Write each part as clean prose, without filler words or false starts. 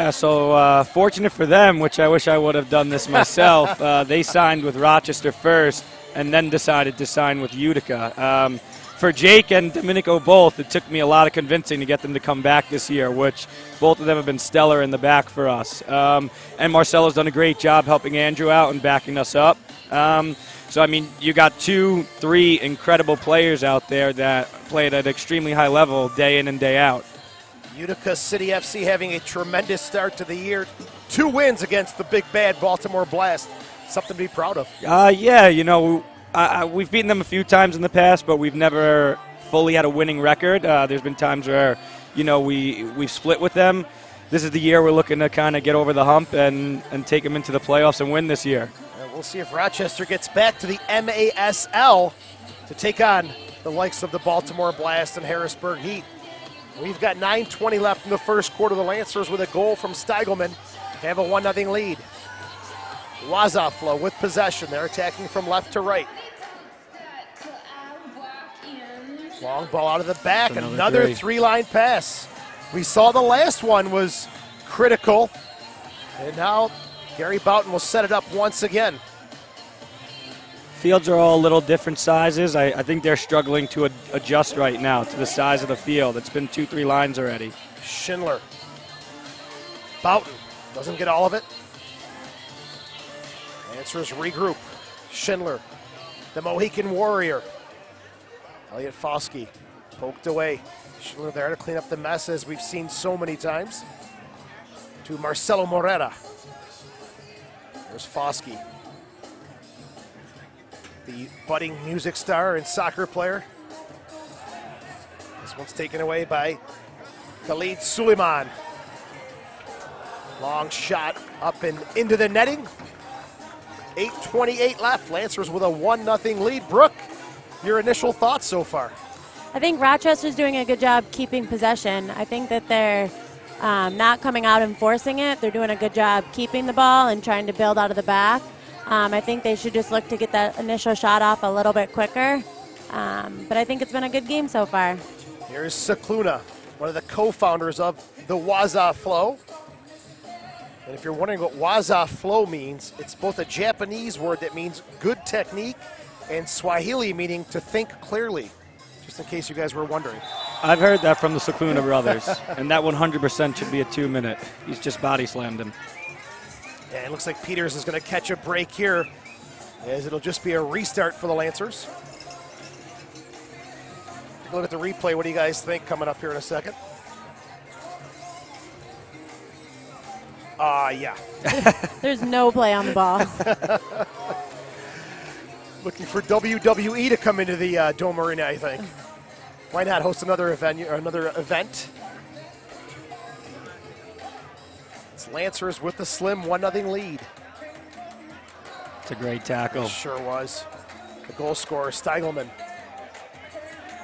Yeah, so fortunate for them, which I wish I would have done this myself. They signed with Rochester first and then decided to sign with Utica. For Jake and Domenico both, it took me a lot of convincing to get them to come back this year, which both of them have been stellar in the back for us. And Marcelo's done a great job helping Andrew out and backing us up. So, I mean, you got 2-3 incredible players out there that play at an extremely high level day in and day out. Utica City FC having a tremendous start to the year. 2 wins against the big bad Baltimore Blast. Something to be proud of. Yeah, you know, we've beaten them a few times in the past, but we've never fully had a winning record. There's been times where, you know, we've split with them. This is the year we're looking to kind of get over the hump and take them into the playoffs and win this year. We'll see if Rochester gets back to the MASL to take on the likes of the Baltimore Blast and Harrisburg Heat. We've got 9:20 left in the first quarter. The Lancers with a goal from Steigelman have a 1-0 lead. Waza Flo with possession. They're attacking from left to right. Long ball out of the back. Another 3-line pass. We saw the last one was critical. And now Gary Boughton will set it up once again. Fields are all a little different sizes. I think they're struggling to adjust right now to the size of the field. It's been 2-3 lines already. Schindler. Boughton doesn't get all of it. Lancers regroup. Schindler, the Mohican Warrior. Elliot Foskey poked away. Schindler there to clean up the mess, as we've seen so many times. To Marcelo Morera. There's Foskey, the budding music star and soccer player. This one's taken away by Khalid Suleiman. Long shot up and into the netting. 8:28 left. Lancers with a 1-0 lead. Brooke, your initial thoughts so far? I think Rochester's doing a good job keeping possession. I think that they're not coming out and forcing it. They're doing a good job keeping the ball and trying to build out of the back. I think they should just look to get that initial shot off a little bit quicker. But I think it's been a good game so far. Here's Cicluna, one of the co-founders of the Waza Flo. And if you're wondering what Waza Flo means, it's both a Japanese word that means good technique and Swahili meaning to think clearly, just in case you guys were wondering. I've heard that from the Cicluna brothers, and that 100% should be a 2-minute. He's just body slammed him. Yeah, it looks like Peters is going to catch a break here, as it'll just be a restart for the Lancers. Take a look at the replay. What do you guys think coming up here in a second? Yeah. There's no play on the ball. Looking for WWE to come into the Dome Arena, I think. Why not host another event? It's Lancers with the slim 1-0 lead. It's a great tackle. It sure was. The goal scorer, Steigelman.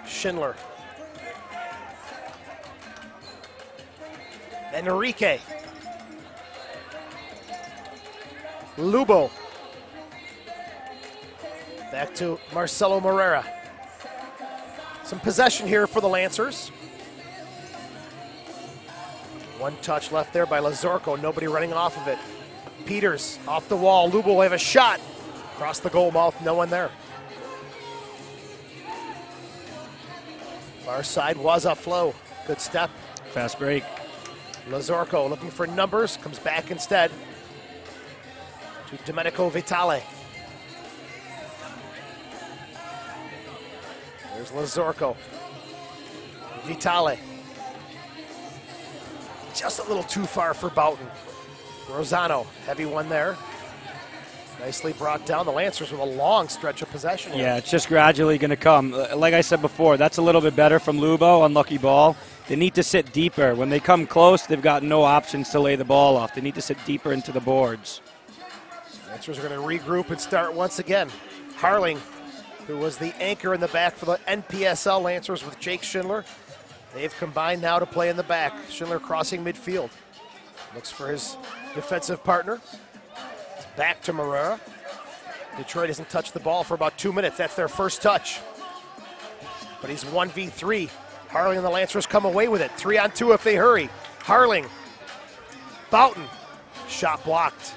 Schindler. Enrique. Lubo. Back to Marcelo Morera. Some possession here for the Lancers. One touch left there by Lazorco. Nobody running off of it. Peters off the wall. Lubo will have a shot. Across the goal mouth, no one there. Far side, Waza Flo. Good step. Fast break. Lazorco looking for numbers. Comes back instead to Domenico Vitale. There's Lazorco. Vitale. Just a little too far for Boughton. Rosano, heavy one there. Nicely brought down. The Lancers with a long stretch of possession here. Yeah, it's just gradually going to come. Like I said before, that's a little bit better from Lubo. Unlucky ball. They need to sit deeper. When they come close, they've got no options to lay the ball off. They need to sit deeper into the boards. Lancers are going to regroup and start once again. Harling, who was the anchor in the back for the NPSL Lancers with Jake Schindler. They've combined now to play in the back. Schindler crossing midfield. Looks for his defensive partner. It's back to Morera. Detroit hasn't touched the ball for about 2 minutes. That's their first touch. But he's 1v3. Harling and the Lancers come away with it. 3-on-2 if they hurry. Harling. Boughton. Shot blocked.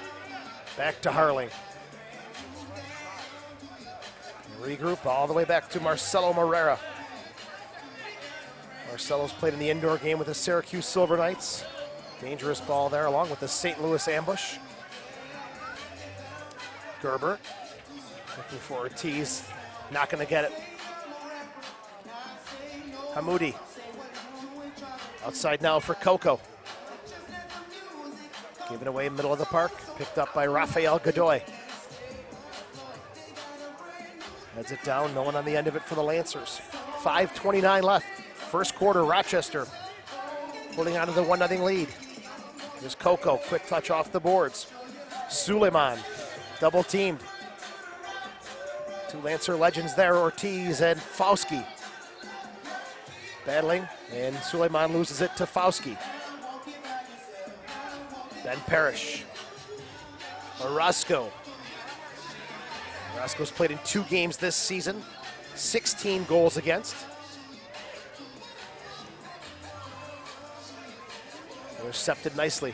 Back to Harling. Regroup all the way back to Marcelo Morera. Marcelo's played in the indoor game with the Syracuse Silver Knights. Dangerous ball there along with the St. Louis ambush. Gerber looking for Ortiz. Not going to get it. Hamoudi. Outside now for Coco. Given away middle of the park. Picked up by Rafael Godoy. Heads it down. No one on the end of it for the Lancers. 5:29 left. First quarter, Rochester holding on to the 1-0 lead. Here's Coco. Quick touch off the boards. Suleiman double teamed. Two Lancer legends there, Ortiz and Fauski. Battling, and Suleiman loses it to Fauski. Ben Parrish. Orozco. Orozco's played in 2 games this season, 16 goals against. Intercepted nicely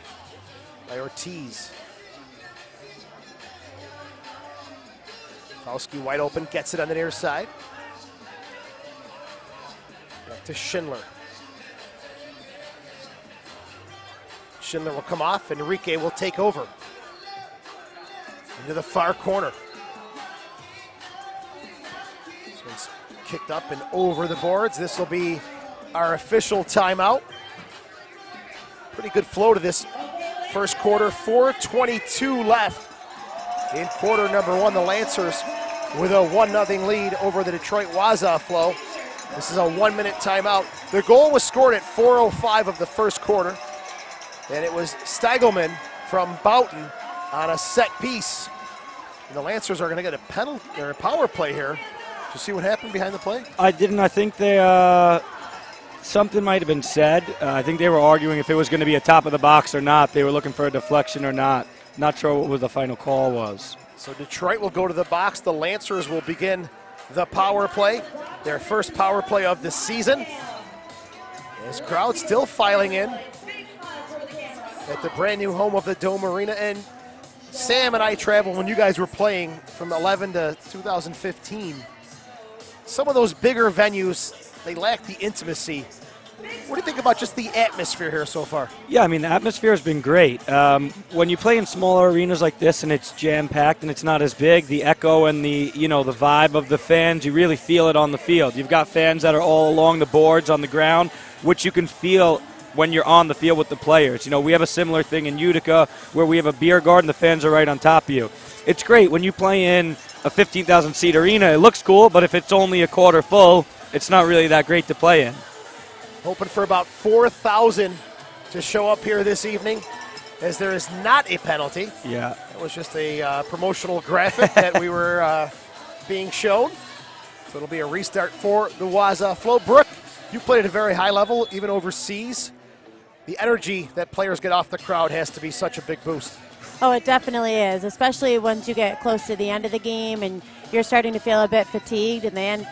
by Ortiz. Fauski wide open, gets it on the near side. Back to Schindler. Schindler will come off, Enrique will take over. Into the far corner. This one's kicked up and over the boards. This will be our official timeout. Pretty good flow to this first quarter. 4:22 left in quarter number 1. The Lancers with a 1-0 lead over the Detroit Waza Flo. This is a 1-minute timeout. Their goal was scored at 4:05 of the first quarter, and it was Steigelman from Boughton on a set piece. And the Lancers are going to get a penalty or a power play here. Did you see what happened behind the play? I didn't. I think they something might have been said. I think they were arguing if it was going to be a top of the box or not. They were looking for a deflection or not. Not sure what the final call was. So Detroit will go to the box. The Lancers will begin the power play, their first power play of the season. This crowd still filing in at the brand new home of the Dome Arena. And Sam and I traveled when you guys were playing from 11 to 2015. Some of those bigger venues, they lack the intimacy. What do you think about just the atmosphere here so far? Yeah, I mean, the atmosphere has been great. When you play in smaller arenas like this and it's jam-packed and it's not as big, the echo and the vibe of the fans, you really feel it on the field. You've got fans that are all along the boards on the ground, which you can feel when you're on the field with the players. We have a similar thing in Utica where we have a beer garden, the fans are right on top of you. It's great when you play in a 15,000-seat arena. It looks cool, but if it's only a quarter full, it's not really that great to play in. Hoping for about 4,000 to show up here this evening, as there is not a penalty. Yeah. It was just a promotional graphic that we were being shown. So it'll be a restart for the Waza Flo. Brooke, you played at a very high level, even overseas. The energy that players get off the crowd has to be such a big boost. Oh, it definitely is, especially once you get close to the end of the game and you're starting to feel a bit fatigued, and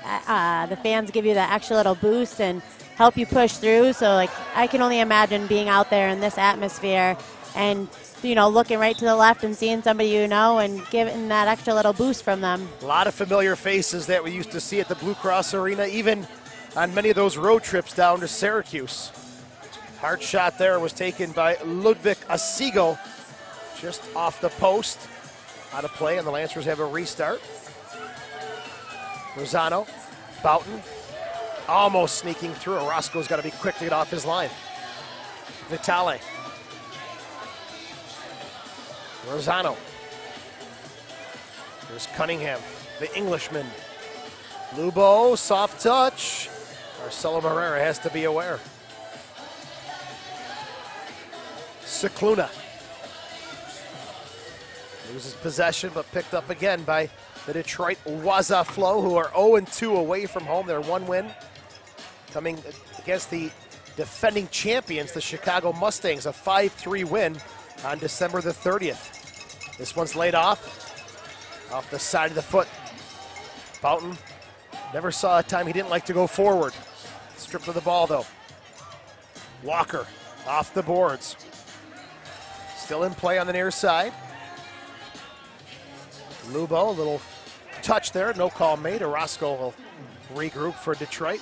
the fans give you that extra little boost and help you push through. So, I can only imagine being out there in this atmosphere and, looking right to the left and seeing somebody and getting that extra little boost from them. A lot of familiar faces that we used to see at the Blue Cross Arena, even on many of those road trips down to Syracuse. Hard shot there was taken by Ludwig Asigo, just off the post. Out of play, and the Lancers have a restart. Rosano, Boughton, almost sneaking through. Orozco's got to be quick to get off his line. Vitale. Rosano. Here's Cunningham, the Englishman. Lubo, soft touch. Marcelo Morera has to be aware. Cicluna. Loses possession, but picked up again by the Detroit Waza Flo, who are 0-2 away from home. Their one win coming against the defending champions, the Chicago Mustangs, a 5-3 win on December the 30th. This one's laid off the side of the foot. Boughton never saw a time he didn't like to go forward. Stripped of the ball, though. Walker off the boards. Still in play on the near side. Lubo, a little touch there, no call made. Orozco will regroup for Detroit.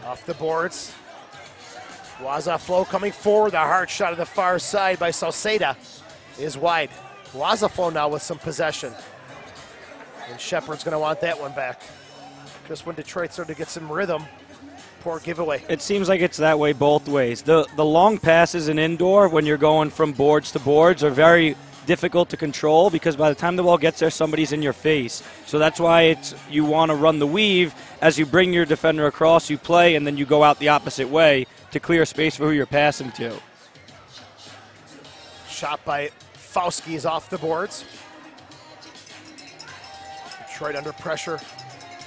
Off the boards. Waza Flo coming forward. The hard shot of the far side by Sauceda is wide. Waza Flo now with some possession. And Shepard's going to want that one back. Just when Detroit started to get some rhythm, poor giveaway. It seems like it's that way both ways. The long passes in indoor, when you're going from boards to boards, are very difficult to control because by the time the ball gets there, somebody's in your face. So that's why you want to run the weave. As you bring your defender across, you play, and then you go out the opposite way to clear space for who you're passing to. Shot by Fauski is off the boards. Detroit under pressure.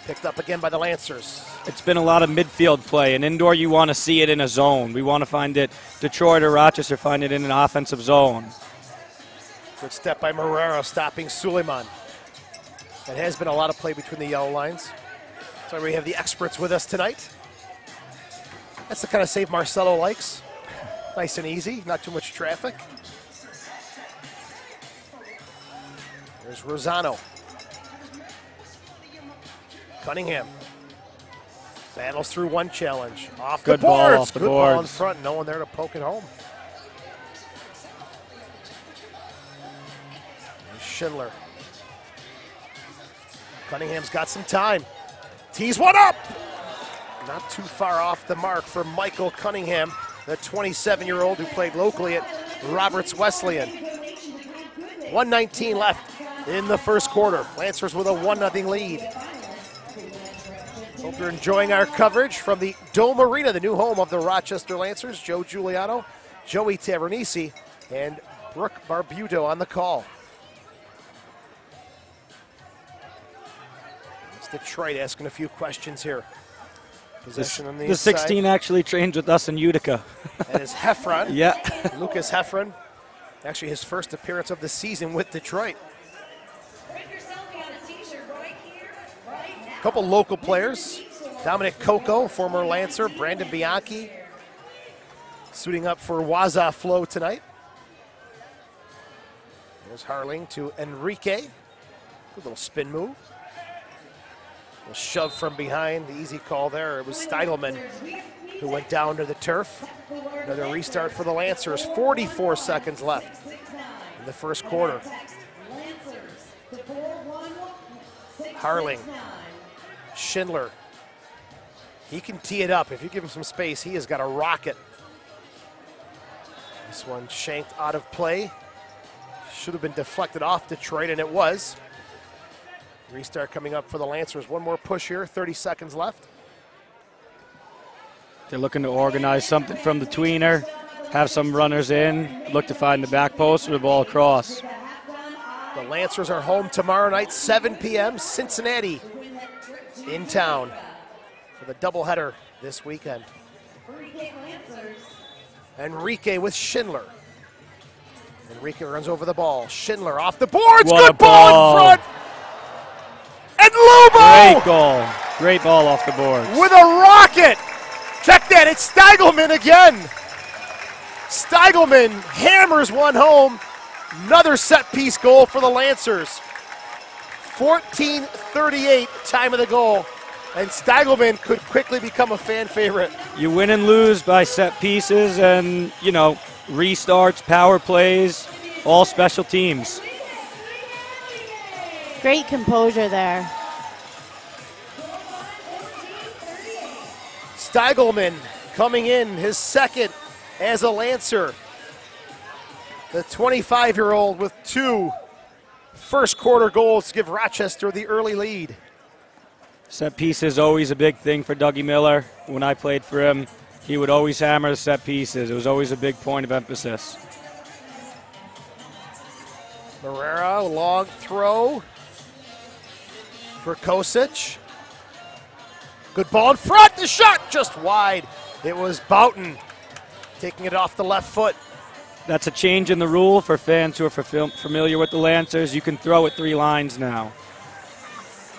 Picked up again by the Lancers. It's been a lot of midfield play. In indoor, you want to see it in a zone. We want to find it, Detroit or Rochester find it in an offensive zone. Good step by Marrero, stopping Suleiman. There has been a lot of play between the yellow lines. So we have the experts with us tonight. That's the kind of save Marcelo likes. Nice and easy, not too much traffic. There's Rosano. Cunningham battles through one challenge. Off the boards. Ball off the Good boards. ball in front. No one there to poke it home. There's Schindler. Cunningham's got some time. Tees one up. Not too far off the mark for Michael Cunningham, the 27-year-old who played locally at Roberts Wesleyan. 1:19 left in the first quarter. Lancers with a 1-0 lead. Hope you're enjoying our coverage from the Dome Arena, the new home of the Rochester Lancers. Joe Giuliano, Joey Tavernisi, and Brooke Barbuto on the call. It's Detroit asking a few questions here. Possession on the The 16 actually trains with us in Utica. That is Heffron. Yeah. Lucas Heffron. Actually his first appearance of the season with Detroit. A couple local players. Dominic Coco, former Lancer. Brandon Bianchi suiting up for Waza Flo tonight. There's Harling to Enrique. Good little spin move. A shove from behind, the easy call there. It was Steigelman who went down to the turf. Another restart for the Lancers. 44 seconds left in the first quarter. Harling. Schindler. He can tee it up. If you give him some space, he has got a rocket. This one shanked out of play. Should have been deflected off Detroit, and it was. Restart coming up for the Lancers. One more push here, 30 seconds left. They're looking to organize something from the tweener, have some runners in, look to find the back post or the ball across. The Lancers are home tomorrow night, 7 p.m., Cincinnati in town for the doubleheader this weekend. Enrique with Schindler. Enrique runs over the ball. Schindler off the boards. What Good a ball in front. And Lubo! Great goal. Great ball off the boards. With a rocket. Check that. It's Steigelman again. Steigelman hammers one home. Another set-piece goal for the Lancers. 14:38 time of the goal. And Steigelman could quickly become a fan favorite. You win and lose by set pieces and, restarts, power plays, all special teams. Great composure there. Steigelman coming in, his second as a Lancer. The 25-year-old with 2 first quarter goals to give Rochester the early lead. Set piece is always a big thing for Dougie Miller. When I played for him, he would always hammer the set pieces. It was always a big point of emphasis. Marrero, long throw for Kosic. Good ball in front, the shot just wide. It was Boughton taking it off the left foot. That's a change in the rule for fans who are familiar with the Lancers. You can throw it 3 lines now.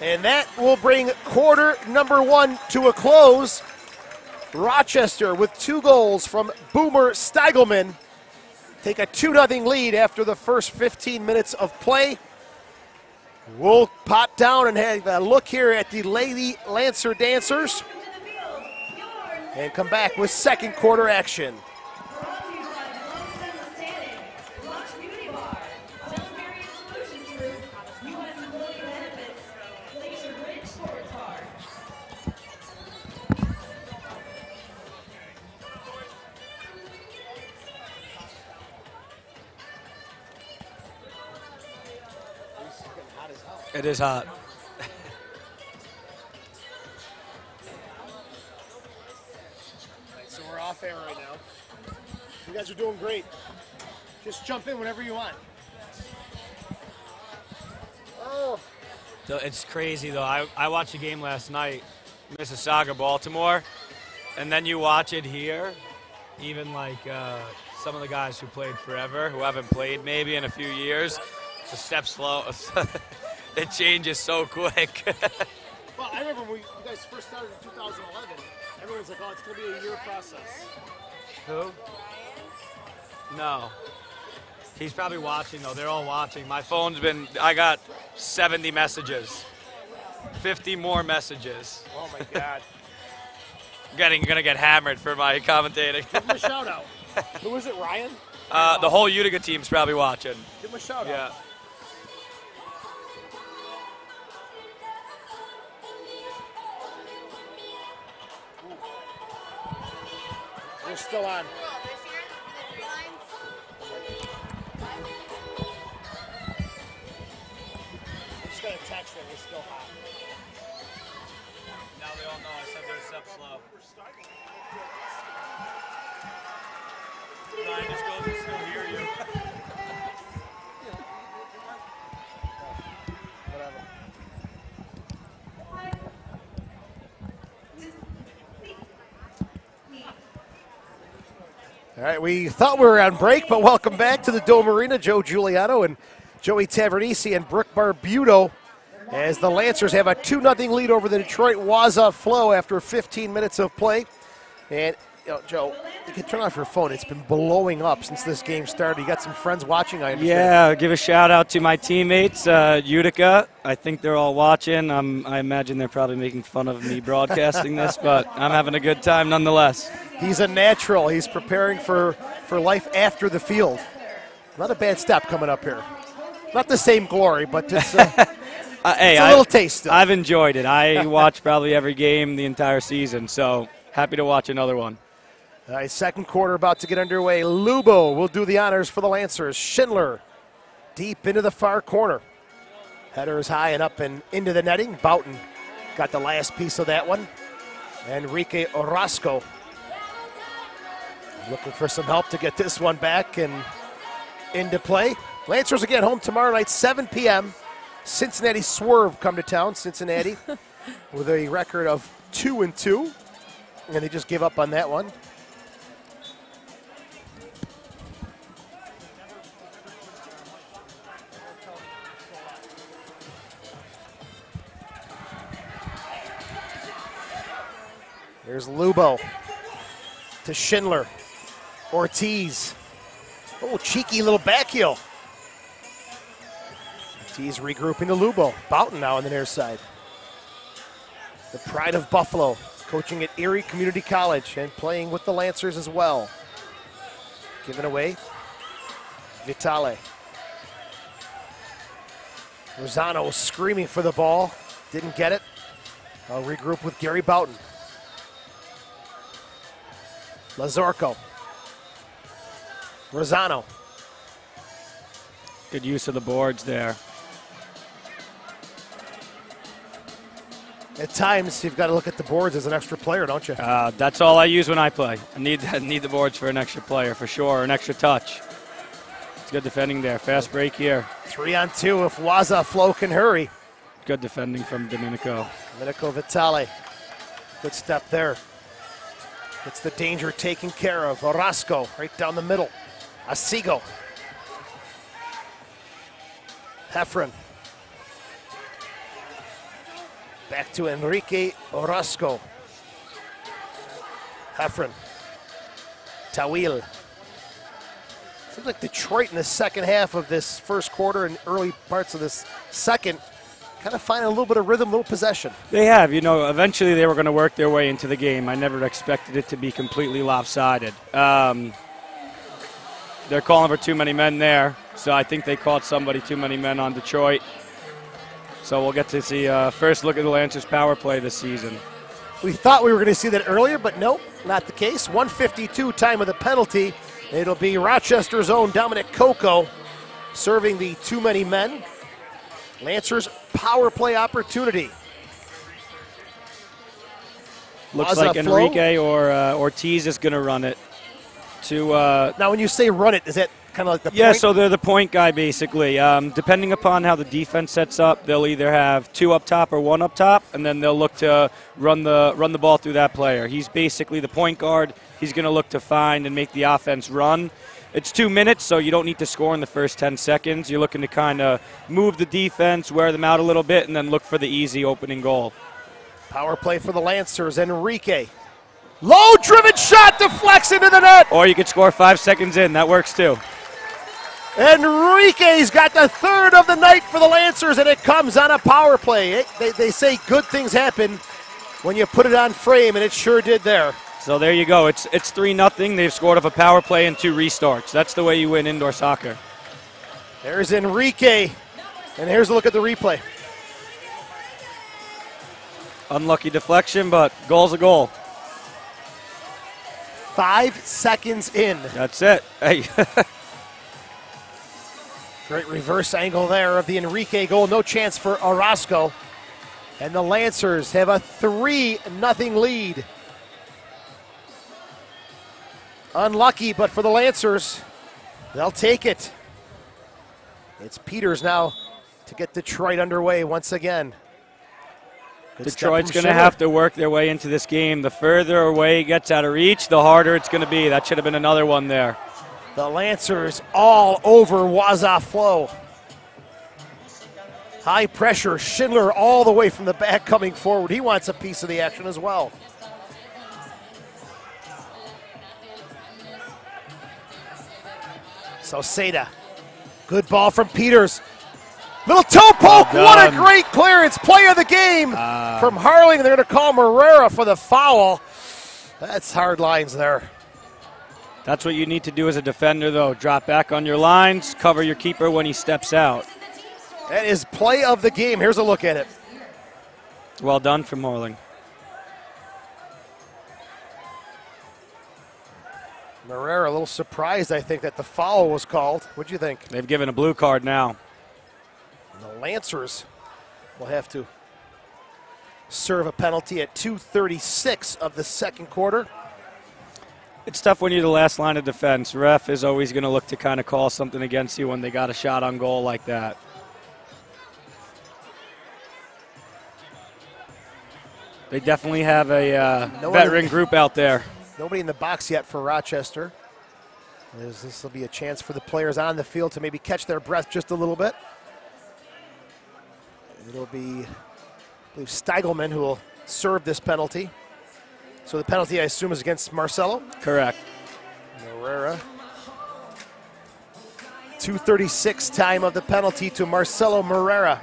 And that will bring quarter number 1 to a close. Rochester with 2 goals from Boomer Steigelman take a 2-0 lead after the first 15 minutes of play. We'll pot down and have a look here at the Lady Lancer Dancers and come back with second quarter action. It is hot. So we're off air right now. You guys are doing great. Just jump in whenever you want. Oh. So it's crazy, though. I watched a game last night, Mississauga, Baltimore, and then you watch it here. Even like some of the guys who played forever, who haven't played maybe in a few years, it's a step slow. It changes so quick. Well, I remember when you guys first started in 2011, everyone's like, oh, it's going to be a year process. Who? No. He's probably watching, though. They're all watching. My phone's been, I got 70 messages. 50 more messages. Oh, my God. Going to get hammered for my commentating. Give him a shout out. Who was it, Ryan? The whole Utica team's probably watching. Give him a shout out. Yeah. We're still on. I just got a text that we're still hot. Now they all know I said they're step slow. Ryan just goes and still hear you. Whatever. All right, we thought we were on break, but welcome back to the Dome Arena. Joe Giuliano and Joey Tavernisi and Brooke Barbuto as the Lancers have a 2-0 lead over the Detroit Waza Flo after 15 minutes of play. And, you know, Joe, you can turn off your phone. It's been blowing up since this game started. You got some friends watching, I understand. Yeah, give a shout out to my teammates, Utica. I think they're all watching. I imagine they're probably making fun of me broadcasting this, but I'm having a good time nonetheless. He's a natural. He's preparing for life after the field. Not a bad step coming up here. Not the same glory, but it's, hey, it's a little taste still. I've enjoyed it. I watch probably every game the entire season, so happy to watch another one. All right, second quarter about to get underway. Lubo will do the honors for the Lancers. Schindler deep into the far corner. Header is high and up and into the netting. Boughton got the last piece of that one. Enrique Orozco looking for some help to get this one back and into play. Lancers again home tomorrow night, 7 p.m. Cincinnati Swerve come to town. Cincinnati with a record of 2-2. And they just gave up on that one. Here's Lubo to Schindler. Ortiz. Oh, cheeky little back heel. Ortiz regrouping to Lubo. Boughton now on the near side. The pride of Buffalo, coaching at Erie Community College and playing with the Lancers as well. Given away. Vitale. Rosano screaming for the ball. Didn't get it. I'll regroup with Gary Boughton. Lazorco. Rosano. Good use of the boards there. At times, you've got to look at the boards as an extra player, don't you? That's all I use when I play. I need the boards for an extra player, for sure, an extra touch. It's good defending there. Fast break here. 3-on-2 if Waza Flo can hurry. Good defending from Domenico. Domenico Vitale. Good step there. It's the danger taken care of. Orozco right down the middle. Asigo. Heffron. Back to Enrique Orozco. Heffron. Tawil. Seems like Detroit in the second half of this first quarter and early parts of this second kind of finding a little bit of rhythm, a little possession. They have. Eventually they were going to work their way into the game. I never expected it to be completely lopsided. They're calling for too many men there, so I think they called somebody too many men on Detroit. So we'll get to see first look at the Lancers power play this season. We thought we were going to see that earlier, but nope, not the case. 1:52 time of the penalty. It'll be Rochester's own Dominic Coco serving the too many men. Lancers power play opportunity. Looks Waza like Flo. Enrique or Ortiz is going to run it. Now, when you say run it, is that kind of like the Yeah, point? so they're the point guy basically. Depending upon how the defense sets up, they'll either have two up top or one up top, and then they'll look to run the ball through that player. He's basically the point guard. He's going to look to find and make the offense run. It's 2 minutes, so you don't need to score in the first 10 seconds. You're looking to kind of move the defense, wear them out a little bit, and then look for the easy opening goal. Power play for the Lancers. Enrique. Low driven shot deflects into the net. Or you could score 5 seconds in. That works too. Enrique's got the third of the night for the Lancers, and it comes on a power play. They say good things happen when you put it on frame, and it sure did there. So there you go. It's 3-0. They've scored off a power play and 2 restarts. That's the way you win indoor soccer. There's Enrique, and here's a look at the replay. Unlucky deflection, but goal's a goal. 5 seconds in. That's it. Hey. Great reverse angle there of the Enrique goal. No chance for Orozco. And the Lancers have a 3-0 lead. Unlucky, but for the Lancers, they'll take it. It's Peters now to get Detroit underway once again. Good Detroit's step from going to Schindler. have to work their way into this game. The further away it gets out of reach, the harder it's going to be. That should have been another one there. The Lancers all over Waza Flo. High pressure, Schindler all the way from the back coming forward. He wants a piece of the action as well. So Seda, good ball from Peters. Little toe poke, Well what a done. great clearance. Play of the game from Harling. They're going to call Morera for the foul. That's hard lines there. That's what you need to do as a defender, though. Drop back on your lines, cover your keeper when he steps out. That is play of the game. Here's a look at it. Well done from Morling. Morera a little surprised, I think, that the foul was called. What'd you think? They've given a blue card now. The Lancers will have to serve a penalty at 2:36 of the second quarter. It's tough when you're the last line of defense. Ref is always going to look to kind of call something against you when they got a shot on goal like that. They definitely have a veteran group out there. Nobody in the box yet for Rochester. This will be a chance for the players on the field to maybe catch their breath just a little bit. It'll be, I believe, Steigelman who will serve this penalty. So the penalty, I assume, is against Marcelo. Correct. Morera. 2:36 time of the penalty to Marcelo Morera.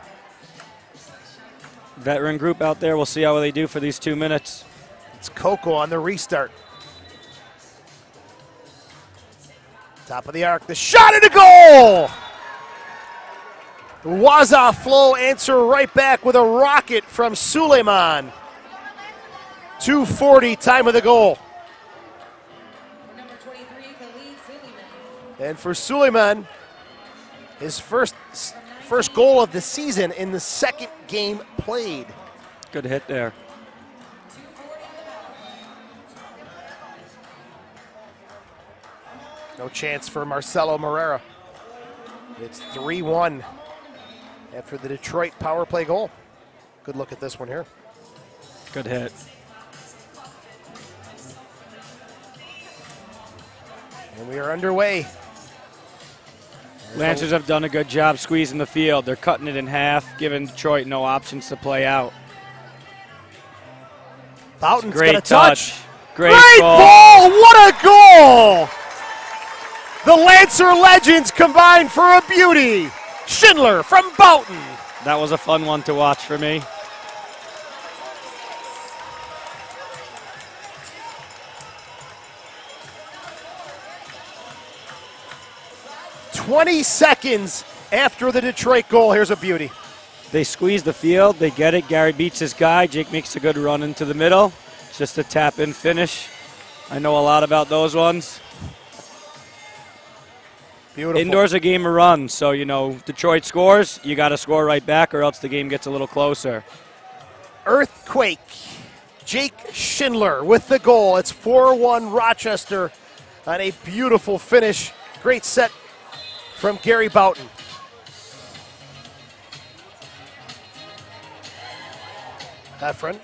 Veteran group out there. We'll see how they do for these 2 minutes. It's Coco on the restart. Top of the arc, the shot and a goal! Waza Flo answer right back with a rocket from Suleiman. 2:40 time of the goal. And for Suleiman, his first goal of the season in the second game played. Good hit there. No chance for Marcelo Morera. It's 3-1 after the Detroit power play goal. Good look at this one here. Good hit. And we are underway. Lancers have done a good job squeezing the field. They're cutting it in half, giving Detroit no options to play out. Boughton's Great got a touch. Great ball! What a goal! The Lancer legends combined for a beauty. Schindler from Boughton. That was a fun one to watch for me. "20 seconds after the Detroit goal." Here's a beauty. They squeeze the field. They get it. Gary beats his guy. Jake makes a good run into the middle. It's just a tap-in finish. I know a lot about those ones. Beautiful. Indoors a game of runs, so, you know, Detroit scores, you got to score right back or else the game gets a little closer. Earthquake. Jake Schindler with the goal. It's 4-1 Rochester on a beautiful finish. Great set from Gary Boughton. Heffron.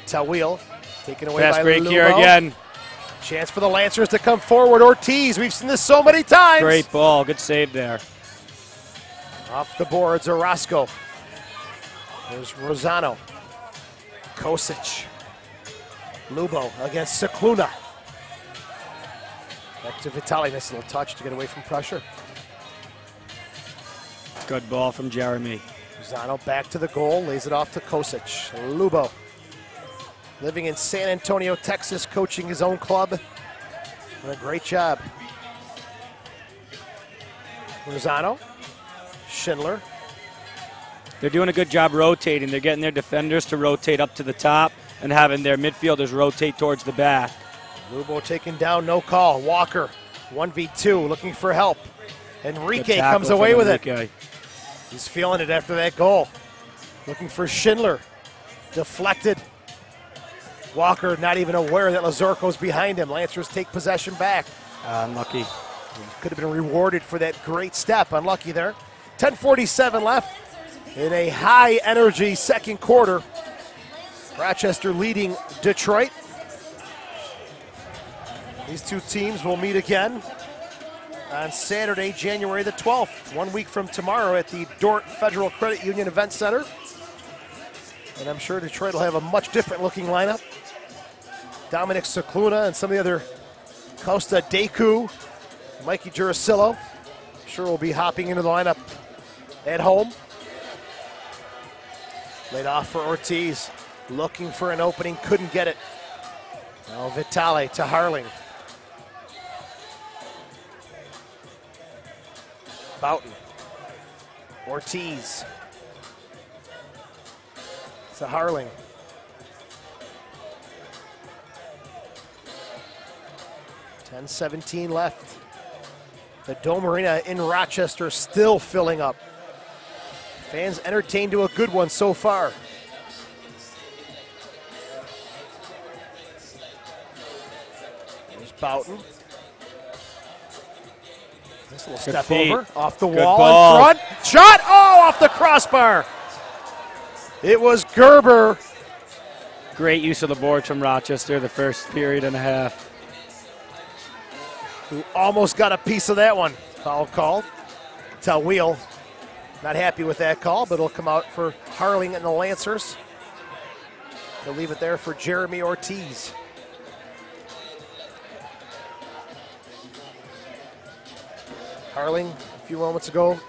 Tawil taken away Fast by break Lubo. here again. Chance for the Lancers to come forward. Ortiz, we've seen this so many times. Great ball, good save there. Off the boards, Orozco. There's Rosano. Kosic. Lubo against Cicluna. Back to Vitali. Nice little touch to get away from pressure. Good ball from Jeremy. Rosano back to the goal, lays it off to Kosic. Lubo, living in San Antonio, Texas, coaching his own club. Doing a great job. Rosano. Schindler. They're doing a good job rotating. They're getting their defenders to rotate up to the top and having their midfielders rotate towards the back. Lubo taken down, no call. Walker, 1v2, looking for help. Enrique comes away with it. He's feeling it after that goal. Looking for Schindler. Deflected. Walker not even aware that Lazorco's behind him. Lancers take possession back. Unlucky. Could have been rewarded for that great step. Unlucky there. 10:47 left in a high-energy second quarter. Rochester leading Detroit. These two teams will meet again on Saturday, January the 12th, 1 week from tomorrow at the Dort Federal Credit Union Event Center. And I'm sure Detroit will have a much different looking lineup. Dominic Cicluna and some of the other Costa Deku, Mikey Jurasillo, I'm sure will be hopping into the lineup at home. Laid off for Ortiz, looking for an opening, couldn't get it. Now Vitale to Harling. Boughton. Ortiz. To Harling. $10:17 left. The Dome Arena in Rochester still filling up. Fans entertained to a good one so far. There's Boughton. Nice little step over, off the wall in front. Shot, oh, off the crossbar. It was Gerber. Great use of the board from Rochester the first period and a half. Who almost got a piece of that one. Foul called. Tawil not happy with that call, but it'll come out for Harling and the Lancers. They'll leave it there for Jeremy Ortiz. Harling, a few moments ago,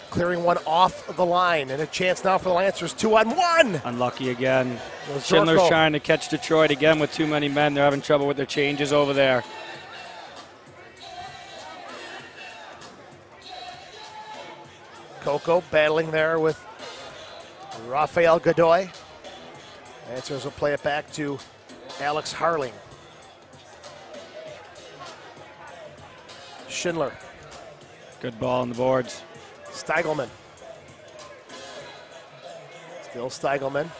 clearing one off the line, and a chance now for the Lancers, 2-on-1. Unlucky again. Schindler's trying to catch Detroit again with too many men. They're having trouble with their changes over there. Coco battling there with Rafael Godoy. Lancers will play it back to Alex Harling. Schindler. Good ball on the boards. Steigelman. Still Steigelman.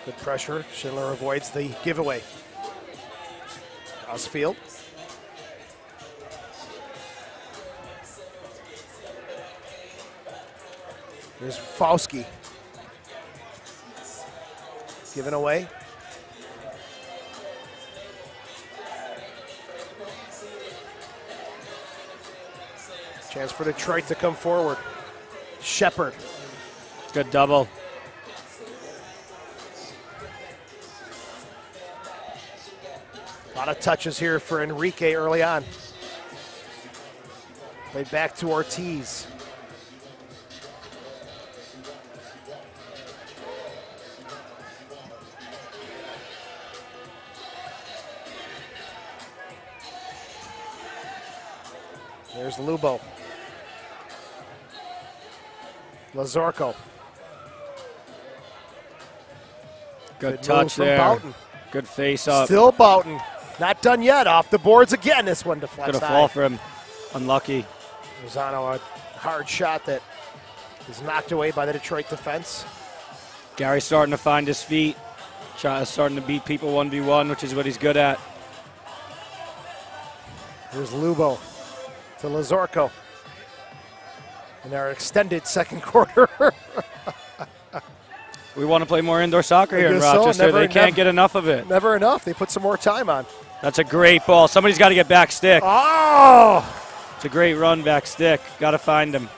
Good pressure. Schindler avoids the giveaway. Crossfield. There's Fauski. Given away. Chance for Detroit to come forward. Shepard. Good double. A lot of touches here for Enrique early on. Played back to Ortiz. There's Lubo. Lazorko. Good touch there. Boughton. Good face up. Still Boughton. Not done yet. Off the boards again. This one deflects Could have high. fall for him. Unlucky. Rosano, a hard shot that is knocked away by the Detroit defense. Gary's starting to find his feet. Starting to beat people 1v1, which is what he's good at. Here's Lubo to Lazorko. In our extended second quarter. We want to play more indoor soccer here in So. Rochester. They can't get enough of it. Never enough. They put some more time on. That's a great ball. Somebody's got to get back stick. Oh! It's a great run back stick. Got to find him.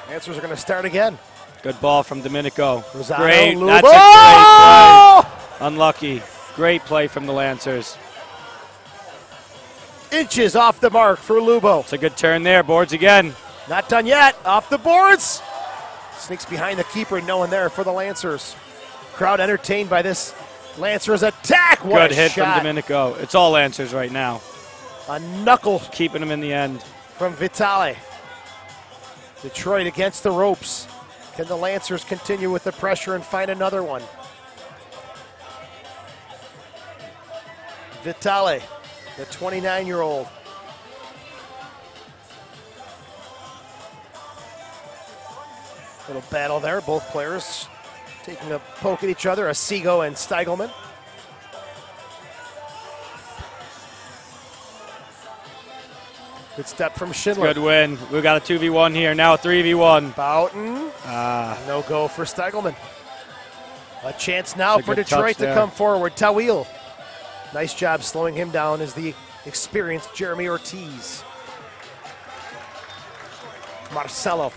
Lancers are going to start again. Good ball from Domenico. Rosano, Great. Lubo. That's a great play. Unlucky. Great play from the Lancers. Inches off the mark for Lubo. It's a good turn there. Boards again. Not done yet. Off the boards. Sneaks behind the keeper. No one there for the Lancers. Crowd entertained by this Lancers attack. What Good a hit shot. from Domenico. It's all Lancers right now. A knuckle Keeping him in the end. from Vitale. Detroit against the ropes. Can the Lancers continue with the pressure and find another one? Vitale, the 29-year-old. Little battle there. Both players taking a poke at each other, Asigo and Steigelman. Good step from Schindler. Good win. We've got a 2v1 here. Now a 3v1. Boughton. No go for Steigelman. A chance now for Detroit to come forward. Tawil. Nice job slowing him down as the experienced Jeremy Ortiz. Marcelo.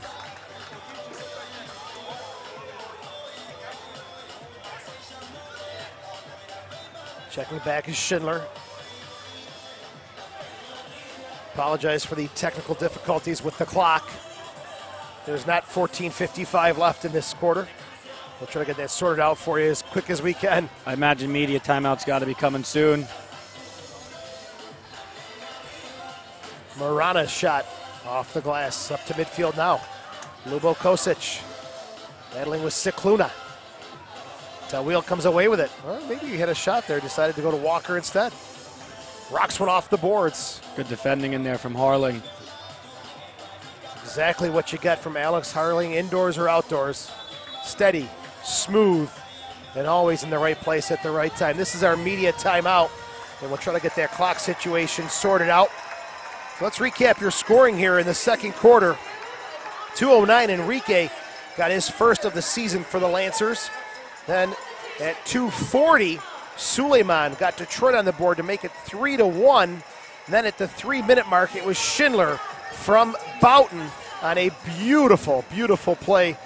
Checking back is Schindler. Apologize for the technical difficulties with the clock. There's not 14:55 left in this quarter. We'll try to get that sorted out for you as quick as we can. I imagine media timeout's got to be coming soon. Marana's shot off the glass, up to midfield now. Lubo Kosic battling with Cicluna. Tawil comes away with it. Well, maybe he had a shot there, decided to go to Walker instead. Rocks one off the boards. Good defending in there from Harling. Exactly what you get from Alex Harling, indoors or outdoors. Steady, smooth, and always in the right place at the right time. This is our media timeout, and we'll try to get that clock situation sorted out. So let's recap your scoring here in the second quarter. 2:09, Enrique got his first of the season for the Lancers. Then at 2:40, Suleiman got Detroit on the board to make it 3-1. And then at the 3-minute mark, it was Schindler from Boughton on a beautiful, beautiful play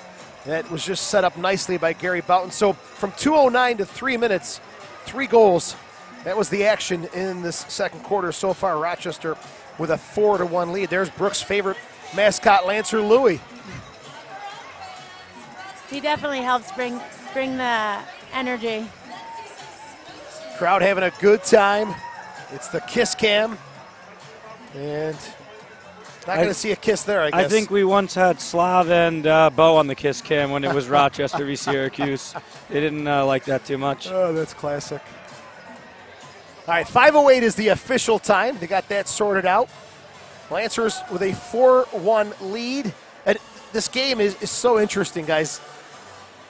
that was just set up nicely by Gary Boughton. So from 2:09 to 3 minutes, 3 goals. That was the action in this second quarter so far. Rochester with a 4-1 lead. There's Brooks' favorite mascot, Lancer Louie. He definitely helps bring the energy. Crowd having a good time. It's the kiss cam. And not going to see a kiss there, I guess. I think we once had Slav and Bo on the kiss cam when it was Rochester v. Syracuse. They didn't like that too much. Oh, that's classic. All right, 5:08 is the official time. They got that sorted out. Lancers with a 4-1 lead. And this game is so interesting, guys.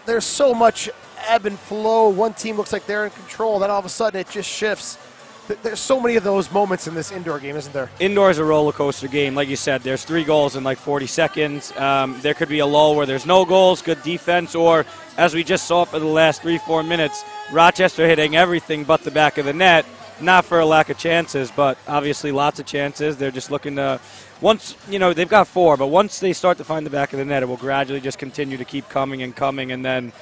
There's so much ebb and flow. One team looks like they're in control, then all of a sudden it just shifts. There's so many of those moments in this indoor game, isn't there? Indoor is a roller coaster game. Like you said, there's 3 goals in like 40 seconds. There could be a lull where there's no goals, good defense, or as we just saw for the last 3-4 minutes, Rochester hitting everything but the back of the net. Not for a lack of chances, but obviously lots of chances. They're just looking to, once, they've got 4, but once they start to find the back of the net, it will gradually just continue to keep coming and coming, and then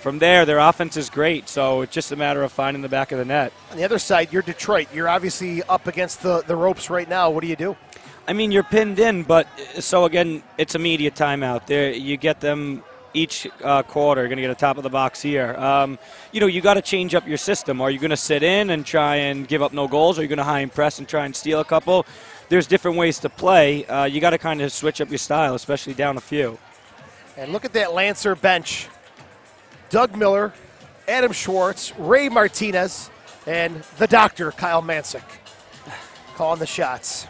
from there, their offense is great. So it's just a matter of finding the back of the net. On the other side, you're Detroit. You're obviously up against the ropes right now. What do you do? I mean, you're pinned in, but so again, it's immediate timeout. There, you get them each quarter. You're going to get a top of the box here. You got to change up your system. Are you going to sit in and try and give up no goals? Or are you going to high and press and try and steal a couple? There's different ways to play. You got to kind of switch up your style, especially down a few. And look at that Lancer bench. Doug Miller, Adam Schwartz, Ray Martinez, and the doctor, Kyle Mansick, calling the shots.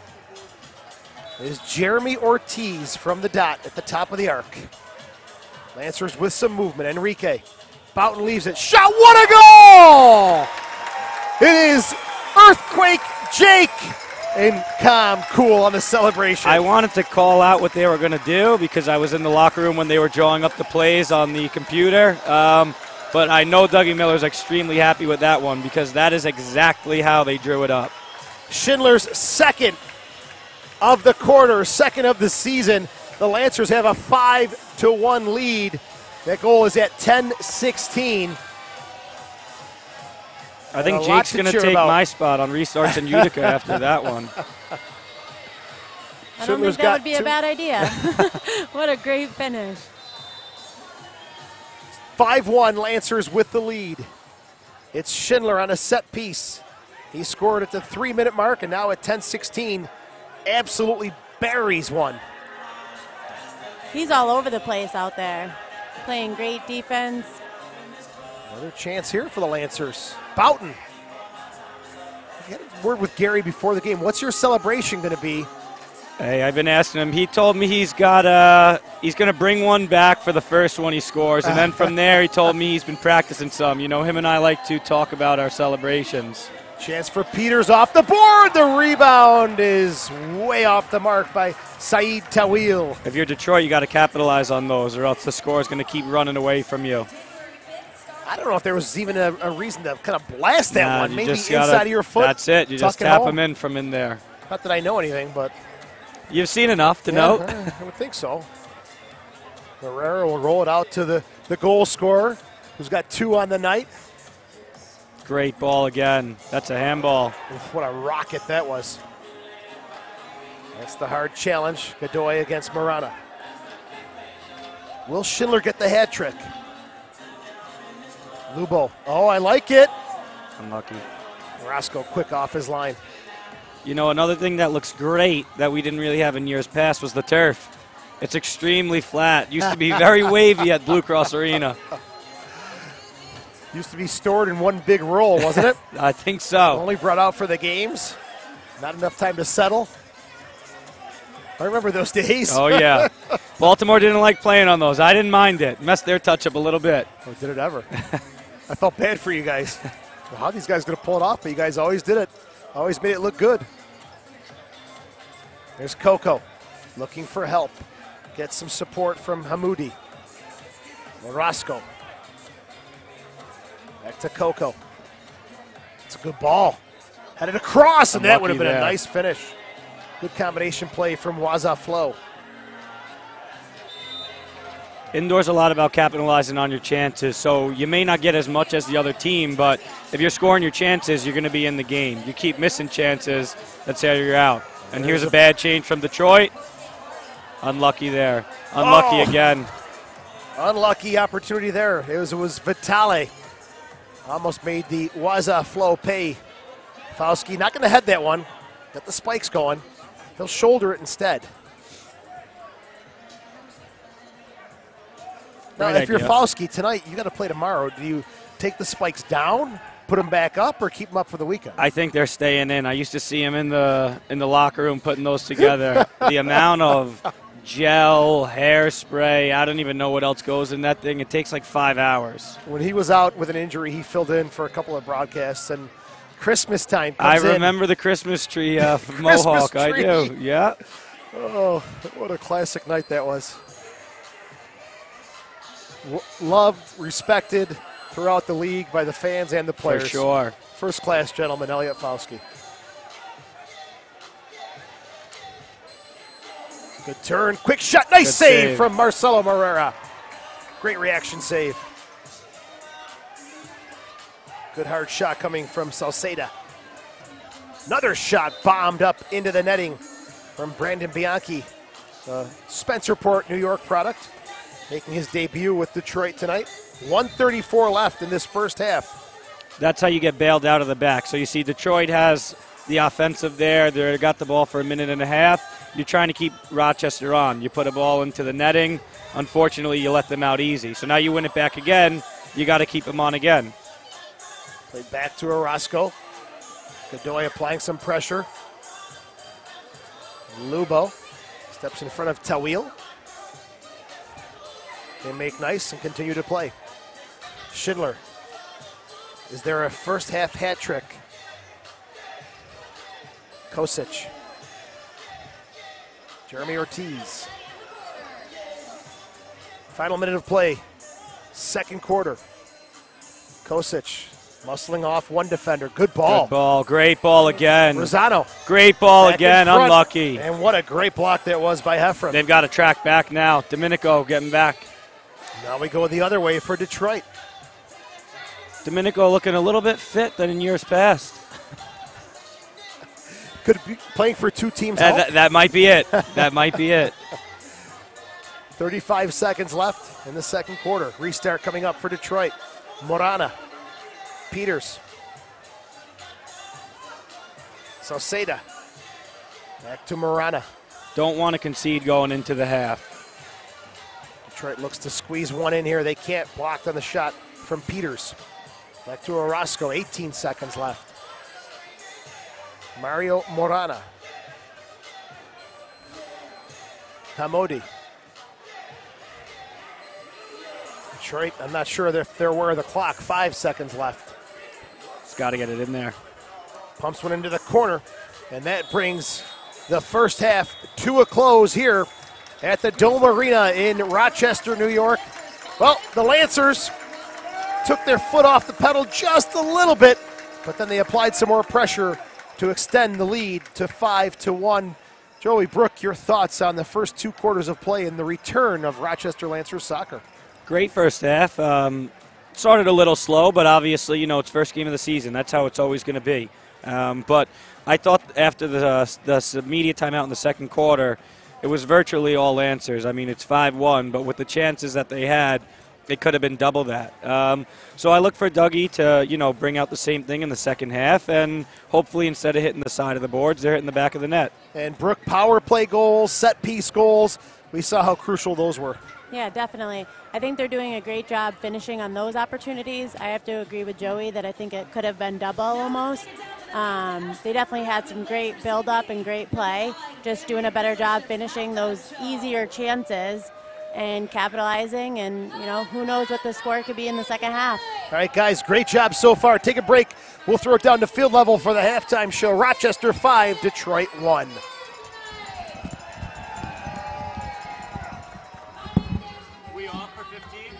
There's Jeremy Ortiz from the dot at the top of the arc. Lancers with some movement. Enrique. Boughton leaves it. Shot. What a goal! It is Earthquake Jake and calm, cool on the celebration. I wanted to call out what they were going to do because I was in the locker room when they were drawing up the plays on the computer. But I know Dougie Miller's extremely happy with that one because that is exactly how they drew it up. Schindler's second of the quarter, second of the season. The Lancers have a 5-1 lead. That goal is at 10:16. I think Jake's going to take my spot on restarts in Utica after that one. I don't think that would be a bad idea. What a great finish. 5-1 Lancers with the lead. It's Schindler on a set piece. He scored at the 3-minute mark, and now at 10:16, absolutely buries one. He's all over the place out there, playing great defense. Another chance here for the Lancers. Boughton. I had a word with Gary before the game. What's your celebration going to be? Hey, I've been asking him. He told me he's going to bring one back for the first one he scores, and then from there he told me he's been practicing some. You know, him and I like to talk about our celebrations. Chance for Peters off the board. The rebound is way off the mark by Saeed Tawil. If you're Detroit, you got to capitalize on those, or else the score is going to keep running away from you. I don't know if there was even a reason to kind of blast that one. Maybe inside of your foot. That's it. You just tap them in from in there. Not that I know anything, but you've seen enough to know. I would think so. Herrera will roll it out to the goal scorer, who's got 2 on the night. Great ball again. That's a handball. What a rocket that was. That's the hard challenge. Godoy against Marana. Will Schindler get the hat trick? Lubo. Oh, I like it. Unlucky. Roscoe quick off his line. You know, another thing that looks great that we didn't really have in years past was the turf. It's extremely flat. Used to be very wavy at Blue Cross Arena. Used to be stored in one big roll, wasn't it? I think so. Only brought out for the games. Not enough time to settle. I remember those days. Oh, yeah. Baltimore didn't like playing on those. I didn't mind it. Messed their touch up a little bit. Oh, did it ever? I felt bad for you guys. Well, how are these guys going to pull it off? But you guys always did it. Always made it look good. There's Coco looking for help. Gets some support from Hamoudi. Roscoe. Back to Coco. It's a good ball. Had it across, and that would have been a nice finish. Good combination play from Waza Flo. Indoors a lot about capitalizing on your chances, so you may not get as much as the other team, but if you're scoring your chances, you're going to be in the game. You keep missing chances, that's how you're out. And here's a bad change from Detroit. Unlucky there. Unlucky again. Unlucky opportunity there. It was Vitale. Almost made the Waza Flo pay. Fauski not going to head that one. Got the spikes going. He'll shoulder it instead. Now, if you're Fauski tonight, you got to play tomorrow. Do you take the spikes down, put them back up, or keep them up for the weekend? I think they're staying in. I used to see him in the locker room putting those together. The amount of gel, hairspray, I don't even know what else goes in that thing. It takes like 5 hours. When he was out with an injury, he filled in for a couple of broadcasts, and Christmas time comes I remember the Christmas tree from Mohawk. Tree. I do, yeah. Oh, what a classic night that was. Loved, respected throughout the league by the fans and the players. For sure. First-class gentleman, Elliot Fauski. Good turn, quick shot, nice save from Marcelo Moreira. Great reaction save. Good hard shot coming from Salceda. Another shot bombed up into the netting from Brandon Bianchi, Spencerport, New York product, making his debut with Detroit tonight. 1:34 left in this first half. That's how you get bailed out of the back. So you see Detroit has the offensive there. They got the ball for a minute and a half. You're trying to keep Rochester on. You put a ball into the netting. Unfortunately, you let them out easy. So now you win it back again. You got to keep them on again. Played back to Orozco. Godoy applying some pressure. Lubo steps in front of Tawil. They make nice and continue to play. Schindler. Is there a first half hat trick? Kosic. Jeremy Ortiz. Final minute of play. Second quarter. Kosic muscling off one defender. Good ball. Good ball. Great ball again. Rosano. Great ball Back again. Unlucky. And what a great block that was by Heffron. They've got to track back now. Domenico getting back. Now we go the other way for Detroit. Domenico looking a little bit fit than in years past. Could be playing for two teams. That might be it. That might be it. 35 seconds left in the second quarter. Restart coming up for Detroit. Morana. Peters. Salceda. Back to Morana. Don't want to concede going into the half. Detroit looks to squeeze one in here. They can't. Blocked on the shot from Peters. Back to Orozco. 18 seconds left. Mario Morana. Hamodi. Detroit, I'm not sure if they're aware of the clock. 5 seconds left. It's got to get it in there. Pumps one into the corner, and that brings the first half to a close here at the Dome Arena in Rochester, New York. Well, the Lancers took their foot off the pedal just a little bit, but then they applied some more pressure to extend the lead to 5-1. Joey, Brooke, your thoughts on the first 2 quarters of play and the return of Rochester Lancers soccer? Great first half. Started a little slow, but obviously, it's first game of the season. That's how it's always going to be. But I thought after the immediate timeout in the second quarter, it was virtually all Lancers. I mean, it's 5-1, but with the chances that they had, it could have been double that. So I look for Dougie to, bring out the same thing in the second half, and hopefully instead of hitting the side of the boards, they're hitting the back of the net. And Brooke, power play goals, set piece goals, we saw how crucial those were. Yeah, definitely. I think they're doing a great job finishing on those opportunities. I have to agree with Joey that I think it could have been double almost. They definitely had some great build-up and great play, just doing a better job finishing those easier chances and capitalizing, and who knows what the score could be in the second half. All right, guys, great job so far. Take a break. We'll throw it down to field level for the halftime show. Rochester 5, Detroit 1. We off for 15?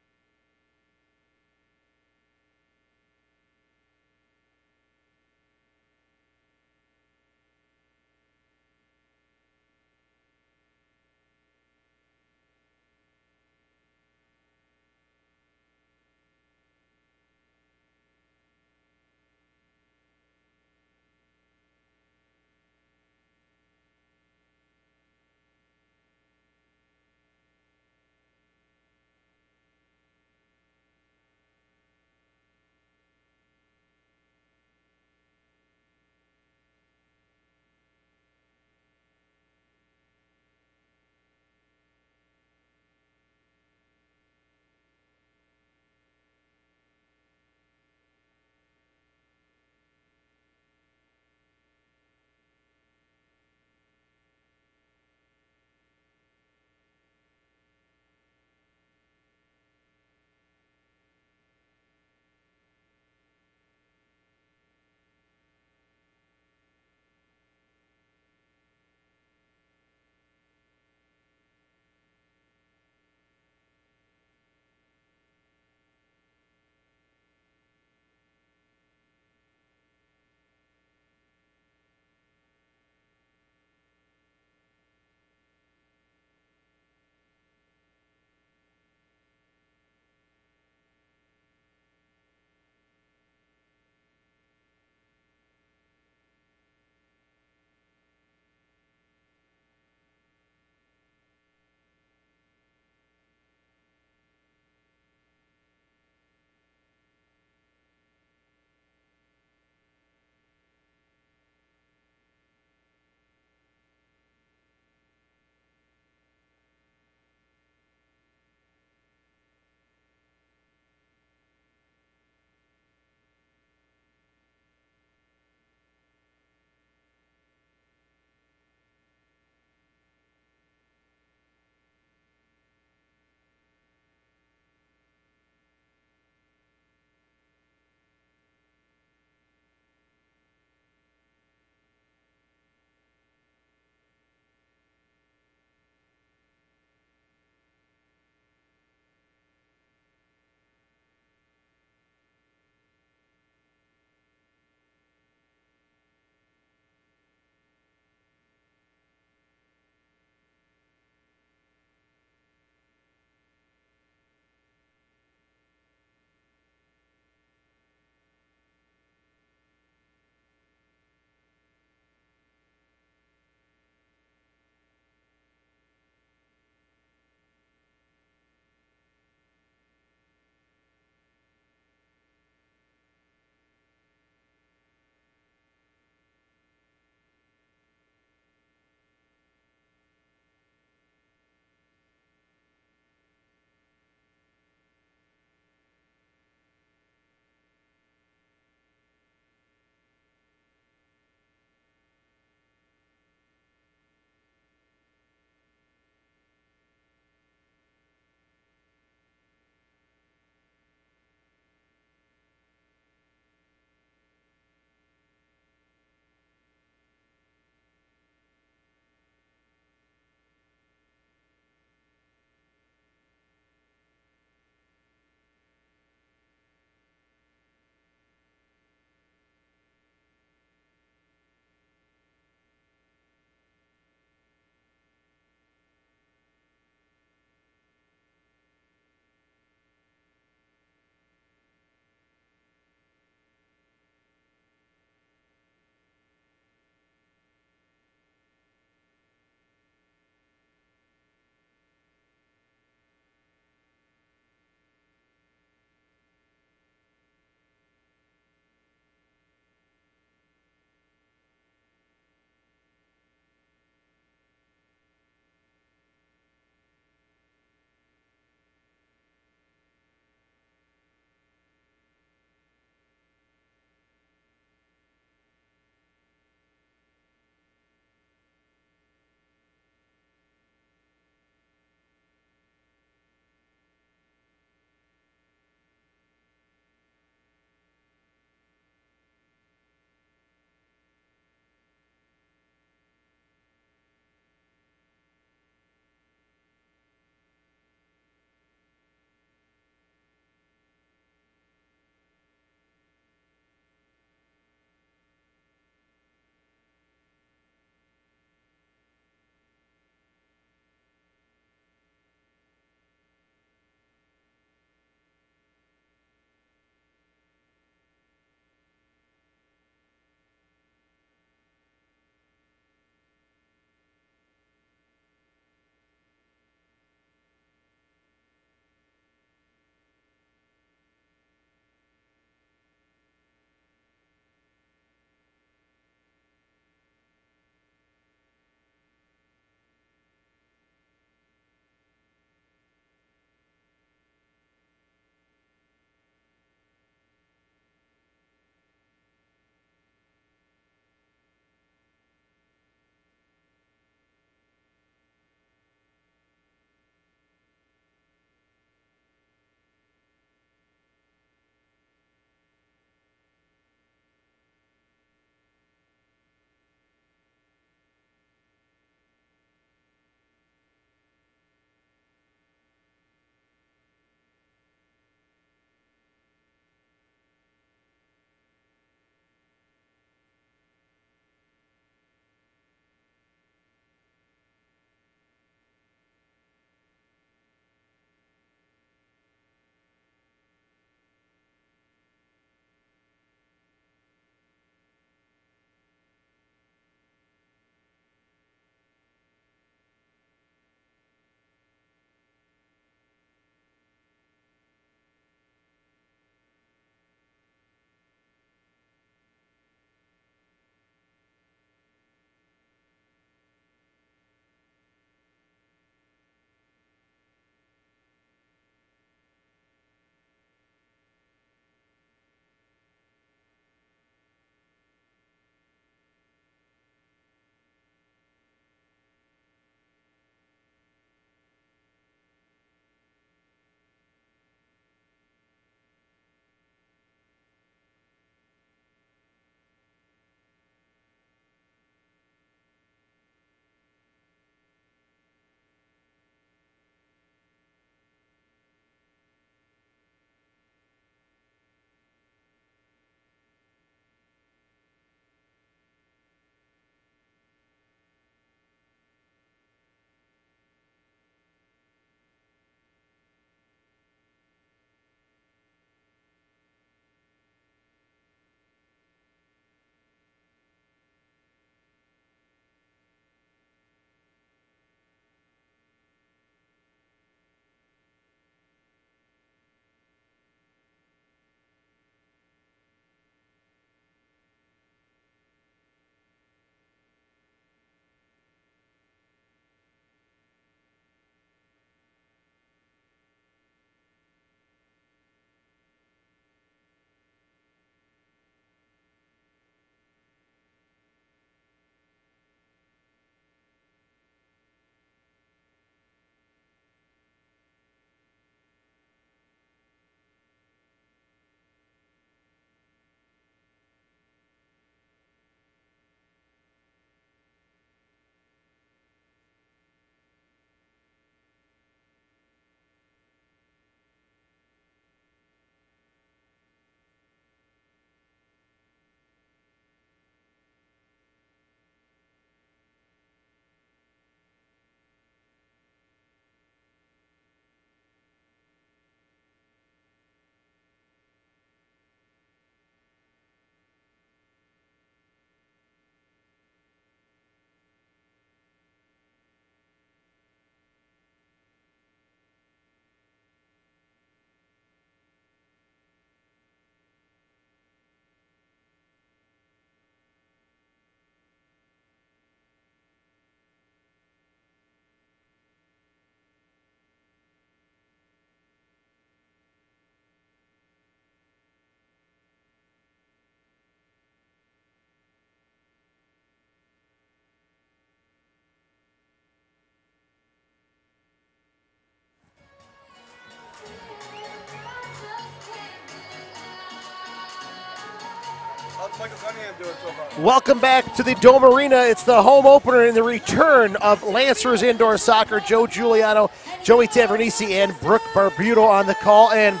Welcome back to the Dome Arena. It's the home opener and the return of Lancers Indoor Soccer. Joe Giuliano, Joey Tavernisi, and Brooke Barbuto on the call. And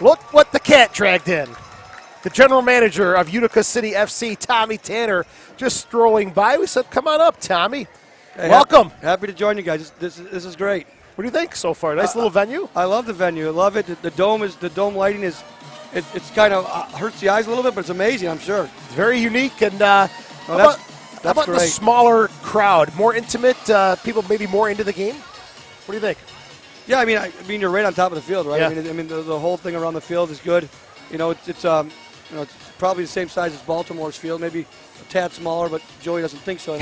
look what the cat dragged in. The general manager of Utica City FC, Tommy Tanner, just strolling by. We said, come on up, Tommy. Hey, welcome. Happy to join you guys. This is great. What do you think so far? Nice little venue? I love the venue. I love it. The dome lighting is, it's kind of hurts the eyes a little bit, but it's amazing, I'm sure. It's very unique. And that's how about great. the smaller crowd? More intimate, people maybe more into the game? What do you think? Yeah, I mean, you're right on top of the field, right? Yeah. I mean, the whole thing around the field is good. You know, it's probably the same size as Baltimore's field, maybe a tad smaller, but Joey doesn't think so.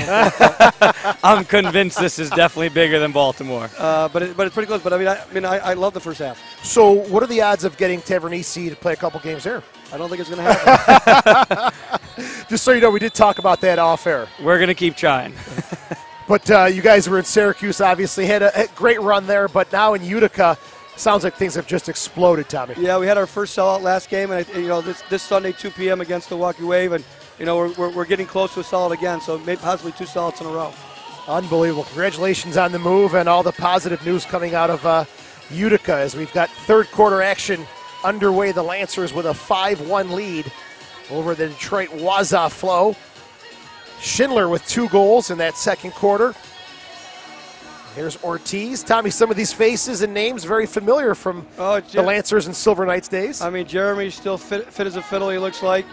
I'm convinced this is definitely bigger than Baltimore. But it's pretty close. But I love the first half. So, what are the odds of getting Tavernisi to play a couple games there? I don't think it's going to happen. Just so you know, we did talk about that off air. We're going to keep trying. But you guys were in Syracuse, obviously had a great run there. But now in Utica, sounds like things have just exploded, Tommy. Yeah, we had our first sellout last game, and this Sunday 2 p.m. against the Milwaukee Wave, and we're getting close to a sellout again. So maybe possibly 2 sellouts in a row. Unbelievable! Congratulations on the move and all the positive news coming out of Utica as we've got third quarter action underway. The Lancers with a 5-1 lead over the Detroit Waza Flo. Schindler with 2 goals in that second quarter. Here's Ortiz. Tommy, some of these faces and names very familiar from the Lancers and Silver Knights days. I mean, Jeremy's still fit as a fiddle, he looks like.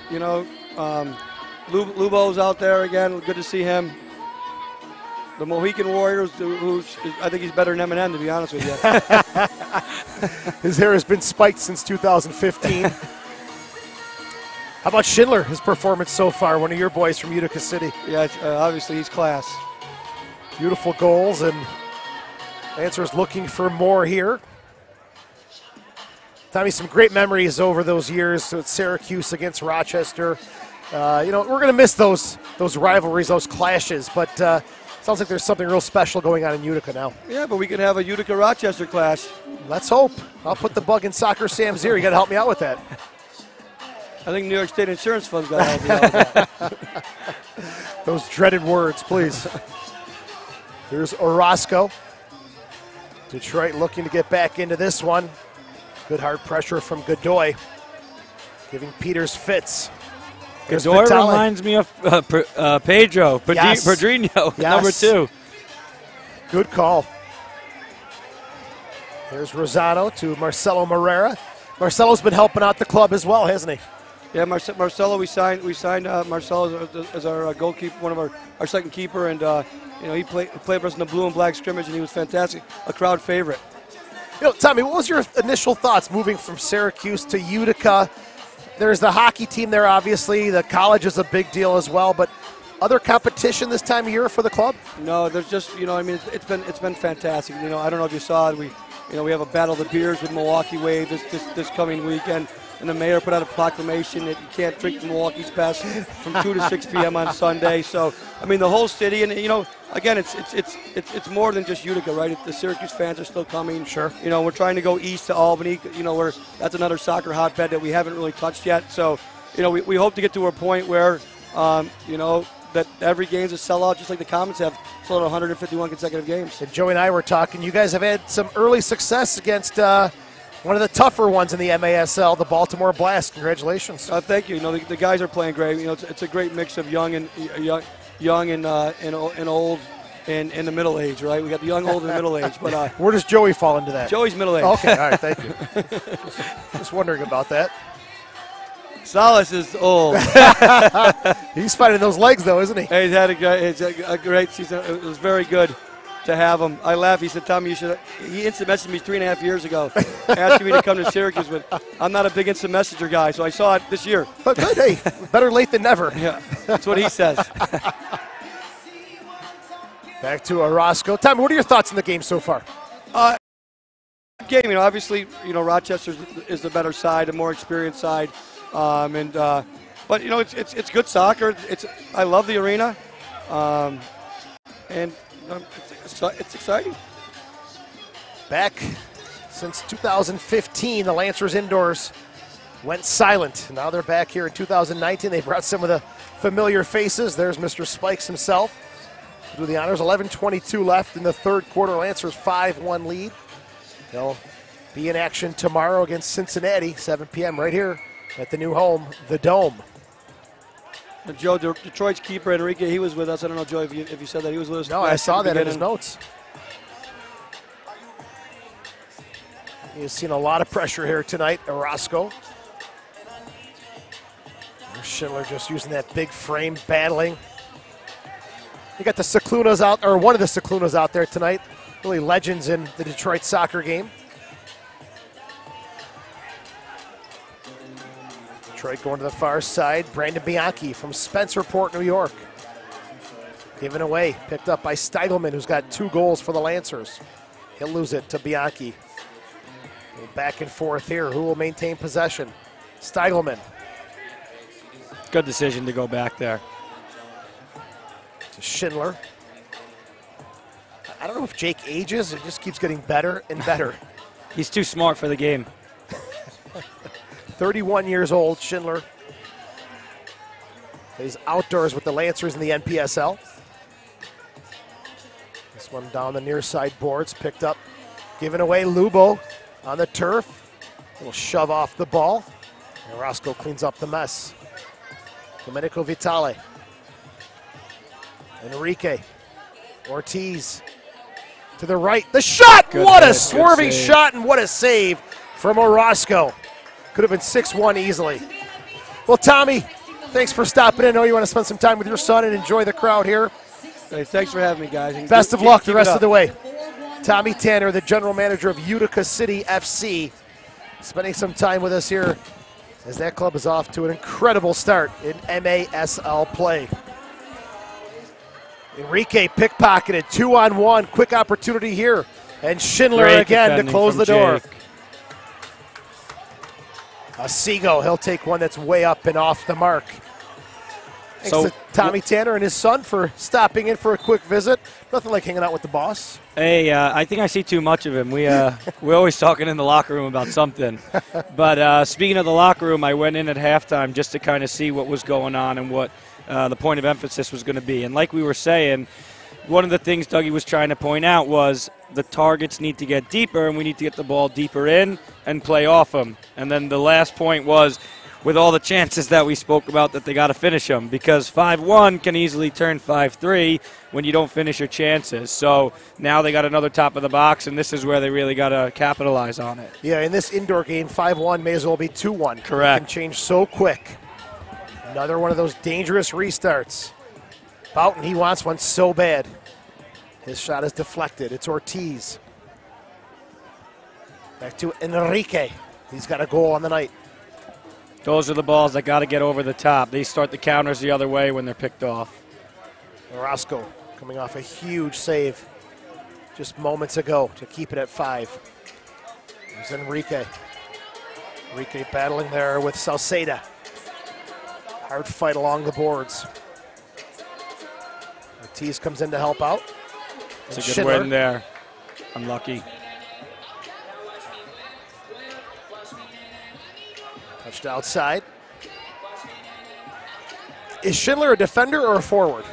Lubo's out there again. Good to see him. The Mohican Warriors, I think he's better than Eminem, to be honest with you. His hair has been spiked since 2015. How about Schindler, his performance so far, one of your boys from Utica City? Yeah, obviously he's class. Beautiful goals, and Lancers looking for more here. Tommy, some great memories over those years with Syracuse against Rochester. We're going to miss those rivalries, those clashes, but sounds like there's something real special going on in Utica now. Yeah, but we could have a Utica-Rochester clash. Let's hope. I'll put the bug in Soccer Sam's ear. You got to help me out with that. I think New York State Insurance Fund's got to help you out with that. Those dreaded words, please. Here's Orozco. Detroit looking to get back into this one. Good hard pressure from Godoy, giving Peters fits. Godoy reminds me of Pedro Yes. Pedrinho, Yes. number 2. Good call. Here's Rosano to Marcelo Morera. Marcelo's been helping out the club as well, hasn't he? Yeah, Marcelo, we signed Marcelo as our goalkeeper, one of our second keeper, and he played for us in the blue and black scrimmage, and he was fantastic, a crowd favorite. Tommy, what was your initial thoughts moving from Syracuse to Utica? There's the hockey team there, obviously. The college is a big deal as well, but other competition this time of year for the club? No, there's just it's been fantastic. I don't know if you saw it. We have a Battle of the Beers with Milwaukee Wave this coming weekend. And the mayor put out a proclamation that you can't drink Milwaukee's best from 2 to 6 p.m. on Sunday. So, the whole city, and again, it's more than just Utica, right? The Syracuse fans are still coming. Sure. We're trying to go east to Albany. That's another soccer hotbed that we haven't really touched yet. So, we hope to get to a point where, that every game's a sellout, just like the Comets have sold out 151 consecutive games. And Joey and I were talking. You guys have had some early success against one of the tougher ones in the MASL, the Baltimore Blast. Congratulations. Thank you. The guys are playing great. It's a great mix of young and old and in the middle age, right? We got the young, old, and middle age. But where does Joey fall into that? Joey's middle age. Okay, all right, thank you. Just wondering about that. Salas is old. He's fighting those legs, though, isn't he? He's had a great season. It was very good to have him. I laugh. He said, Tommy, you should. He instant messaged me 3.5 years ago asking me to come to Syracuse, but I'm not a big instant messenger guy, so I saw it this year. But good, hey, better late than never. Yeah, that's what he says. Back to Orozco. Tommy, what are your thoughts on the game so far? Game, obviously, Rochester is the better side, the more experienced side, but it's good soccer. I love the arena, and it's exciting. Back since 2015, the Lancers indoors went silent. Now they're back here in 2019. They brought some of the familiar faces. There's Mr. Spikes himself. Do the honors. 11:22 left in the third quarter. Lancers 5-1 lead. They'll be in action tomorrow against Cincinnati, 7 p.m. right here at the new home, the Dome. And Joe, Detroit's keeper, Enrique, he was with us. I don't know, Joe, if you said that he was with us. No, I saw that in his notes. He's seen a lot of pressure here tonight, Orozco. Schindler just using that big frame, battling. You got the Ciclunas out, or one of the Ciclunas out there tonight. Really legends in the Detroit soccer game. Detroit going to the far side. Brandon Bianchi from Spencerport, New York. Given away, picked up by Steigelman, who's got 2 goals for the Lancers. He'll lose it to Bianchi. Back and forth here. Who will maintain possession? Steigelman. Good decision to go back there. To Schindler. I don't know if Jake ages. It just keeps getting better and better. He's too smart for the game. 31 years old, Schindler. He's outdoors with the Lancers in the NPSL. This one down the near side boards, picked up, given away. Lubo on the turf. Little shove off the ball. And Roscoe cleans up the mess. Domenico Vitale. Enrique. Ortiz to the right. The shot! Good What hit, a swerving save. shot, and what a save from Orozco. Could have been 6-1 easily. Well, Tommy, thanks for stopping in. I know you want to spend some time with your son and enjoy the crowd here. Hey, thanks for having me, guys. And Best of luck the keep rest it of the way. Tommy Tanner, the general manager of Utica City FC, spending some time with us here as that club is off to an incredible start in MASL play. Enrique pickpocketed, 2-on-1, quick opportunity here. And Schindler Great again to defending close from the door. Jake. Asigo, he'll take one that's way up and off the mark. Thanks So- to Tommy Tanner and his son for stopping in for a quick visit. Nothing like hanging out with the boss. Hey, I think I see too much of him. We're always talking in the locker room about something. But speaking of the locker room, I went in at halftime just to kind of see what was going on and what the point of emphasis was going to be. And like we were saying, one of the things Dougie was trying to point out was the targets need to get deeper, and we need to get the ball deeper in and play off them. And then the last point was, with all the chances that we spoke about, that they got to finish them, because 5-1 can easily turn 5-3 when you don't finish your chances. So now they got another top of the box, and this is where they really got to capitalize on it. Yeah, in this indoor game, 5-1 may as well be 2-1. Correct. It can change so quick. Another one of those dangerous restarts. Boughton, he wants one so bad. His shot is deflected. It's Ortiz. Back to Enrique. He's got a goal on the night. Those are the balls that got to get over the top. They start the counters the other way when they're picked off. Orozco coming off a huge save just moments ago to keep it at 5. There's Enrique. Enrique battling there with Salceda. Hard fight along the boards. Ortiz comes in to help out. It's And a good Schindler. win there. Unlucky. Touched outside. Is Schindler a defender or a forward?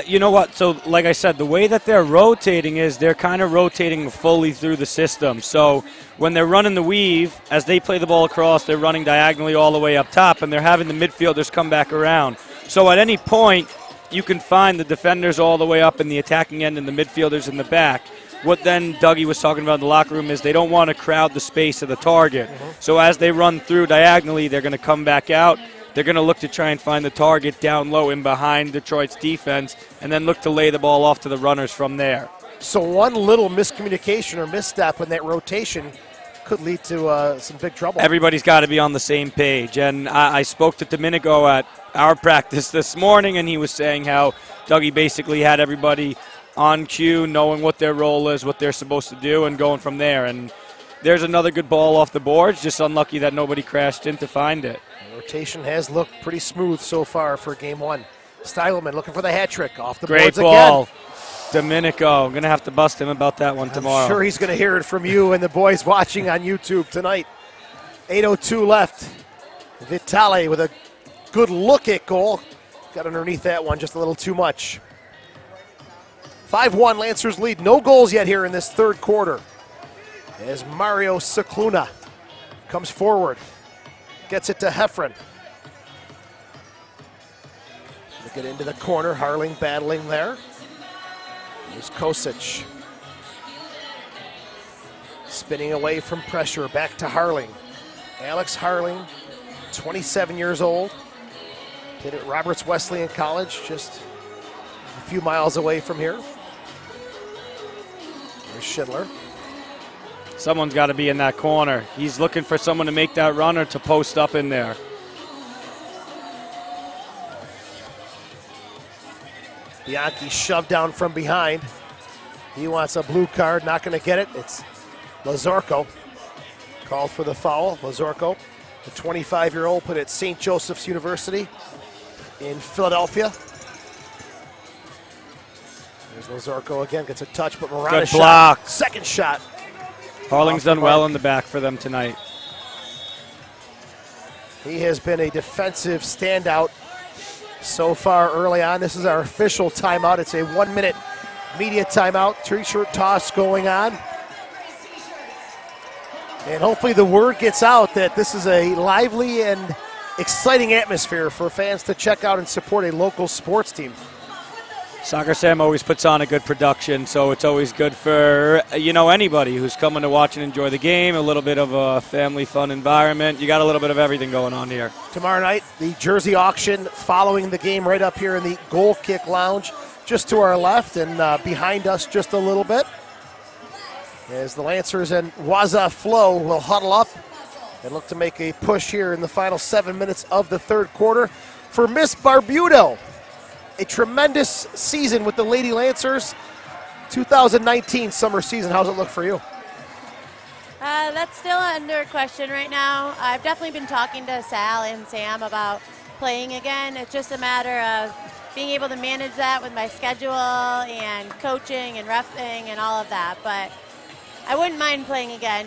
You know what? So, like I said, the way that they're rotating is they're kind of rotating fully through the system. So when they're running the weave, as they play the ball across, they're running diagonally all the way up top, and they're having the midfielders come back around. So at any point, you can find the defenders all the way up in the attacking end and the midfielders in the back. What then Dougie was talking about in the locker room is they don't want to crowd the space of the target. So as they run through diagonally, they're going to come back out. They're going to look to try and find the target down low and behind Detroit's defense, and then look to lay the ball off to the runners from there. So one little miscommunication or misstep in that rotation could lead to some big trouble. Everybody's got to be on the same page. And I spoke to Domenico at our practice this morning, and he was saying how Dougie basically had everybody on cue, knowing what their role is, what they're supposed to do, and going from there. And there's another good ball off the boards, just unlucky that nobody crashed in to find it. The rotation has looked pretty smooth so far for game 1. Steigelman looking for the hat trick off the Great boards ball. again. Domenico, I'm going to have to bust him about that one tomorrow. I'm sure he's going to hear it from you and the boys watching on YouTube tonight. 8:02 left Vitale with a good look at goal. Got underneath that one just a little too much. 5-1 Lancers lead. No goals yet here in this third quarter. As Mario Cicluna comes forward. Gets it to Heffron. They get into the corner. Harling battling there. Here's Kosic. Spinning away from pressure. Back to Harling. Alex Harling, 27 years old. Played at Roberts Wesleyan College, just a few miles away from here. There's Schindler. Someone's got to be in that corner. He's looking for someone to make that run or to post up in there. Bianchi shoved down from behind. He wants a blue card, not going to get it. It's Lazorko. Called for the foul. Lazorko, the 25-year-old, put at St. Joseph's University in Philadelphia. There's Lazorko again, gets a touch, but Morales good block. Shot. Second shot. Harling's done well in the back for them tonight. He has been a defensive standout so far early on. This is our official timeout. It's a 1-minute media timeout. T-shirt toss going on. And hopefully the word gets out that this is a lively and exciting atmosphere for fans to check out and support a local sports team. Soccer Sam always puts on a good production, so it's always good for, anybody who's coming to watch and enjoy the game, a little bit of a family fun environment. You got a little bit of everything going on here. Tomorrow night, the jersey auction following the game right up here in the Goal Kick Lounge, just to our left and behind us just a little bit. As the Lancers and Waza Flo will huddle up and look to make a push here in the final 7 minutes of the third quarter. For Miss Barbudo, a tremendous season with the Lady Lancers. 2019 summer season, how's it look for you? That's still under question right now. I've definitely been talking to Sal and Sam about playing again. It's just a matter of being able to manage that with my schedule and coaching and reffing and all of that. But I wouldn't mind playing again.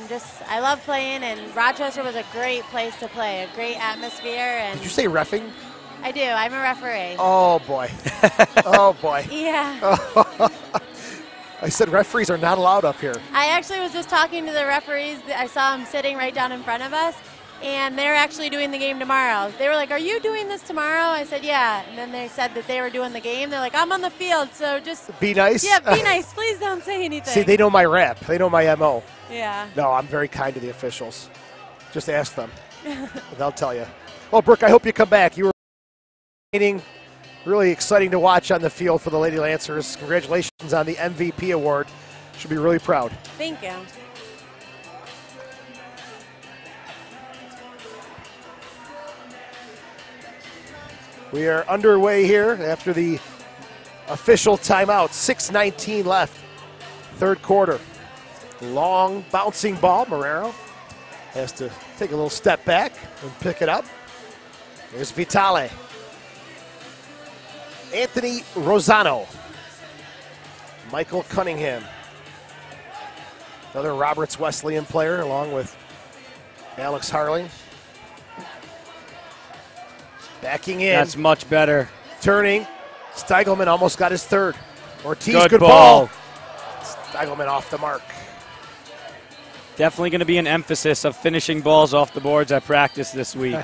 I love playing, and Rochester was a great place to play, a great atmosphere. And did you say reffing? I do. I'm a referee. Oh, boy. Oh, boy. Yeah. I said referees are not allowed up here. I actually was just talking to the referees. I saw them sitting right down in front of us, and they're actually doing the game tomorrow. They were like, "Are you doing this tomorrow?" I said, "Yeah." And then they said that they were doing the game. They're like, "I'm on the field, so just be nice." Yeah, be nice. Please don't say anything. See, they know my rap. They know my MO. Yeah. No, I'm very kind to the officials. Just ask them. They'll tell you. Well, Brooke, I hope you come back. You were really exciting to watch on the field for the Lady Lancers. Congratulations on the MVP award. Should be really proud. Thank you. We are underway here after the official timeout. 6:19 left, third quarter. Long bouncing ball. Marrero has to take a little step back and pick it up. There's Vitale. Anthony Rosano. Michael Cunningham. Another Roberts Wesleyan player along with Alex Harling. Backing in. That's much better. Turning. Steigelman almost got his third. Ortiz, good ball. Steigelman off the mark. Definitely going to be an emphasis of finishing balls off the boards at practice this week.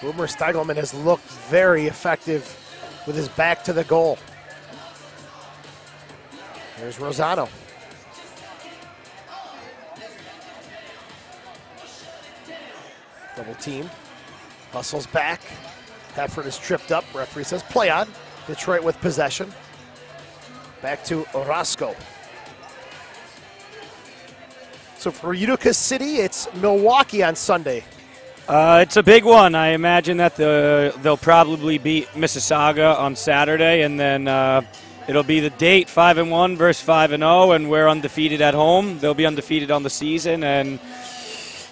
Boomer Steigelman has looked very effective with his back to the goal. There's Rosano. Double team. Hustles back. Hefford is tripped up. Referee says play on. Detroit with possession. Back to Orozco. So for Utica City, it's Milwaukee on Sunday. It's a big one. I imagine that they'll probably beat Mississauga on Saturday, and then it'll be the date 5-1 versus 5-0, and we're undefeated at home. They'll be undefeated on the season, and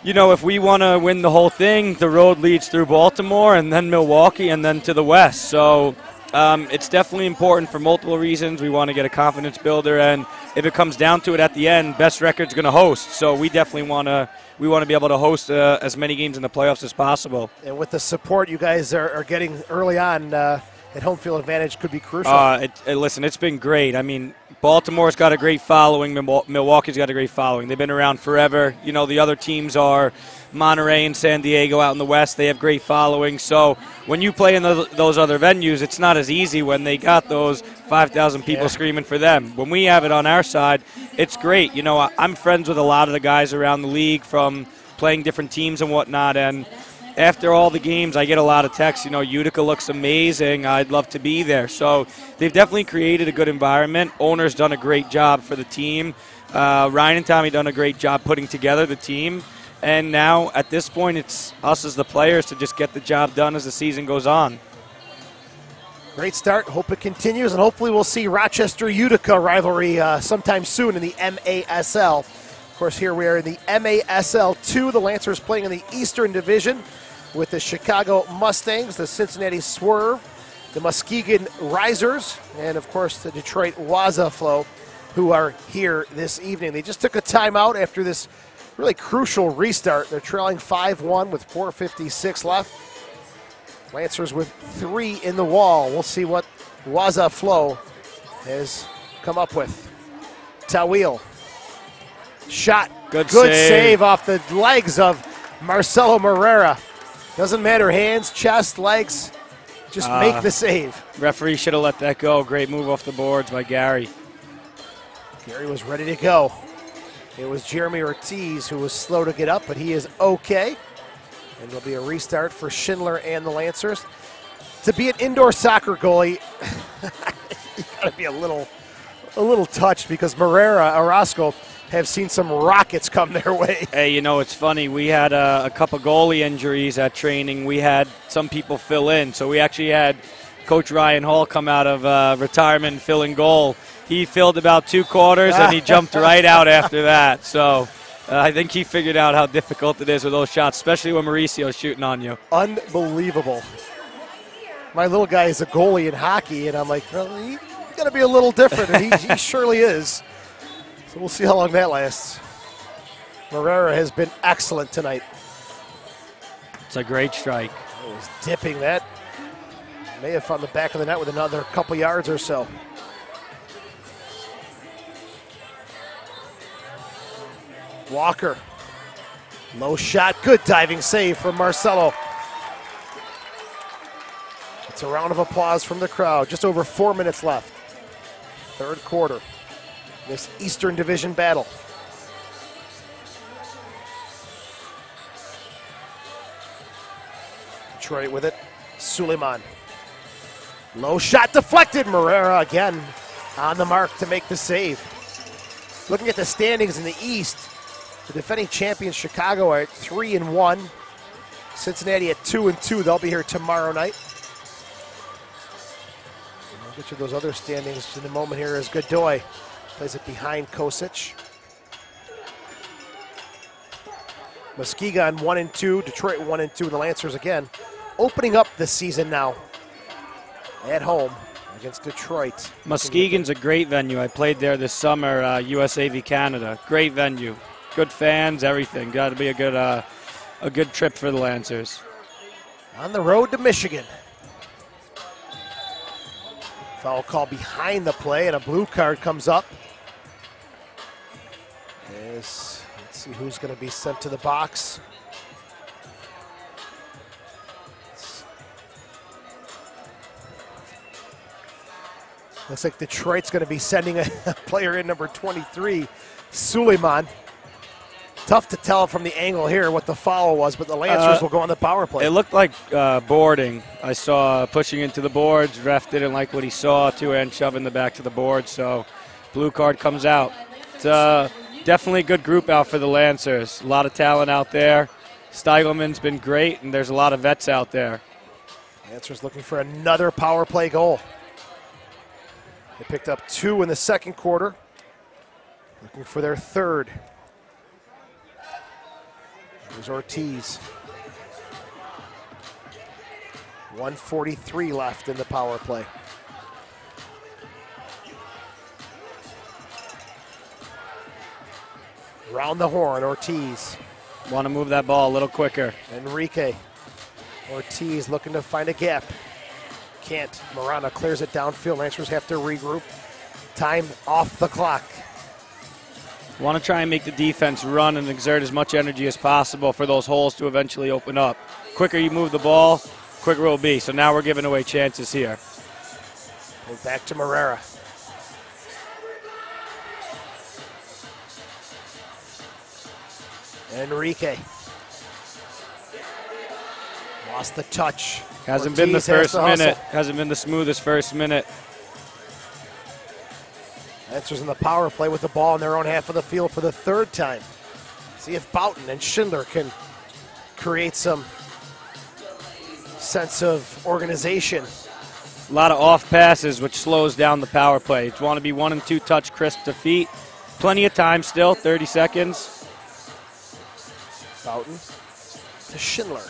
if we want to win the whole thing, the road leads through Baltimore and then Milwaukee and then to the west. So It's definitely important for multiple reasons. We want to get a confidence builder, and if it comes down to it at the end, best record's going to host. So we definitely want to be able to host as many games in the playoffs as possible. And with the support you guys are getting early on, at home field advantage could be crucial. Listen, it's been great. I mean, Baltimore's got a great following. Milwaukee's got a great following. They've been around forever. You know, the other teams are Monterey and San Diego out in the West. They have great following. So when you play in those other venues, it's not as easy when they got those 5,000 people screaming for them. When we have it on our side, it's great. You know, I'm friends with a lot of the guys around the league from playing different teams and whatnot, and after all the games, I get a lot of texts, you know, Utica looks amazing, I'd love to be there. So they've definitely created a good environment. Owner's done a great job for the team. Ryan and Tommy done a great job putting together the team. And now, at this point, it's us as the players to just get the job done as the season goes on. Great start. Hope it continues, and hopefully we'll see Rochester-Utica rivalry sometime soon in the MASL. Of course, here we are in the MASL 2. The Lancers playing in the Eastern Division with the Chicago Mustangs, the Cincinnati Swerve, the Muskegon Risers, and, of course, the Detroit Waza Flo, who are here this evening. They just took a timeout after this really crucial restart. They're trailing 5-1 with 4:56 left. Lancers with 3 in the wall. We'll see what Waza Flo has come up with. Tawil. Shot. Good save off the legs of Marcelo Morera. Doesn't matter, hands, chest, legs, just make the save. Referee should have let that go. Great move off the boards by Gary. Gary was ready to go. It was Jeremy Ortiz who was slow to get up, but he is okay. And there'll be a restart for Schindler and the Lancers. To be an indoor soccer goalie, you gotta be a little touched, because Orozco have seen some rockets come their way. Hey, you know, it's funny. We had a couple goalie injuries at training. We had some people fill in. So we actually had Coach Ryan Hall come out of retirement and fill in goal. He filled about 2 quarters, and he jumped right out after that. So I think he figured out how difficult it is with those shots, especially when Mauricio's shooting on you. Unbelievable. My little guy is a goalie in hockey, and I'm like, well, he's got to be a little different, and he surely is. So we'll see how long that lasts. Morera has been excellent tonight. It's a great strike. He was dipping that. May have found the back of the net with another couple yards or so. Walker. Low shot. Good diving save from Marcelo. It's a round of applause from the crowd. Just over 4 minutes left. Third quarter. This Eastern Division battle. Detroit with it. Suleiman. Low shot deflected. Morera again on the mark to make the save. Looking at the standings in the East, the defending champions Chicago are at 3-1. Cincinnati at 2-2. They'll be here tomorrow night. We'll get you those other standings in a moment here as Godoy plays it behind Kosic. Muskegon 1-2, Detroit 1-2, and the Lancers again opening up this season now at home against Detroit. Muskegon's a great venue. I played there this summer, USAV Canada. Great venue, good fans, everything. Got to be a good trip for the Lancers. On the road to Michigan. Foul call behind the play, and a blue card comes up. Let's see who's going to be sent to the box. Looks like Detroit's going to be sending a player in, number 23, Suleiman. Tough to tell from the angle here what the foul was, but the Lancers will go on the power play. It looked like boarding. I saw pushing into the boards. Ref didn't like what he saw, 2-hand shove in the back to the board, so blue card comes out. It's definitely a good group out for the Lancers. A lot of talent out there. Steigelman's been great, and there's a lot of vets out there. Lancers looking for another power play goal. They picked up 2 in the second quarter. Looking for their third. There's Ortiz. 1:43 left in the power play. Round the horn, Ortiz. Want to move that ball a little quicker. Enrique. Ortiz looking to find a gap. Can't. Marana clears it downfield. Lancers have to regroup. Time off the clock. Want to try and make the defense run and exert as much energy as possible for those holes to eventually open up. Quicker you move the ball, quicker it will be. So now we're giving away chances here. And back to Marrera. Enrique. Lost the touch. Hasn't been the Ortiz has first to hustle. minute. Hasn't been the smoothest first minute. Lancers in the power play with the ball in their own half of the field for the third time. See if Boughton and Schindler can create some sense of organization. A lot of off passes, which slows down the power play. You want to be 1 and 2 touch crisp to feet. Plenty of time still, 30 seconds. Boughton to Schindler.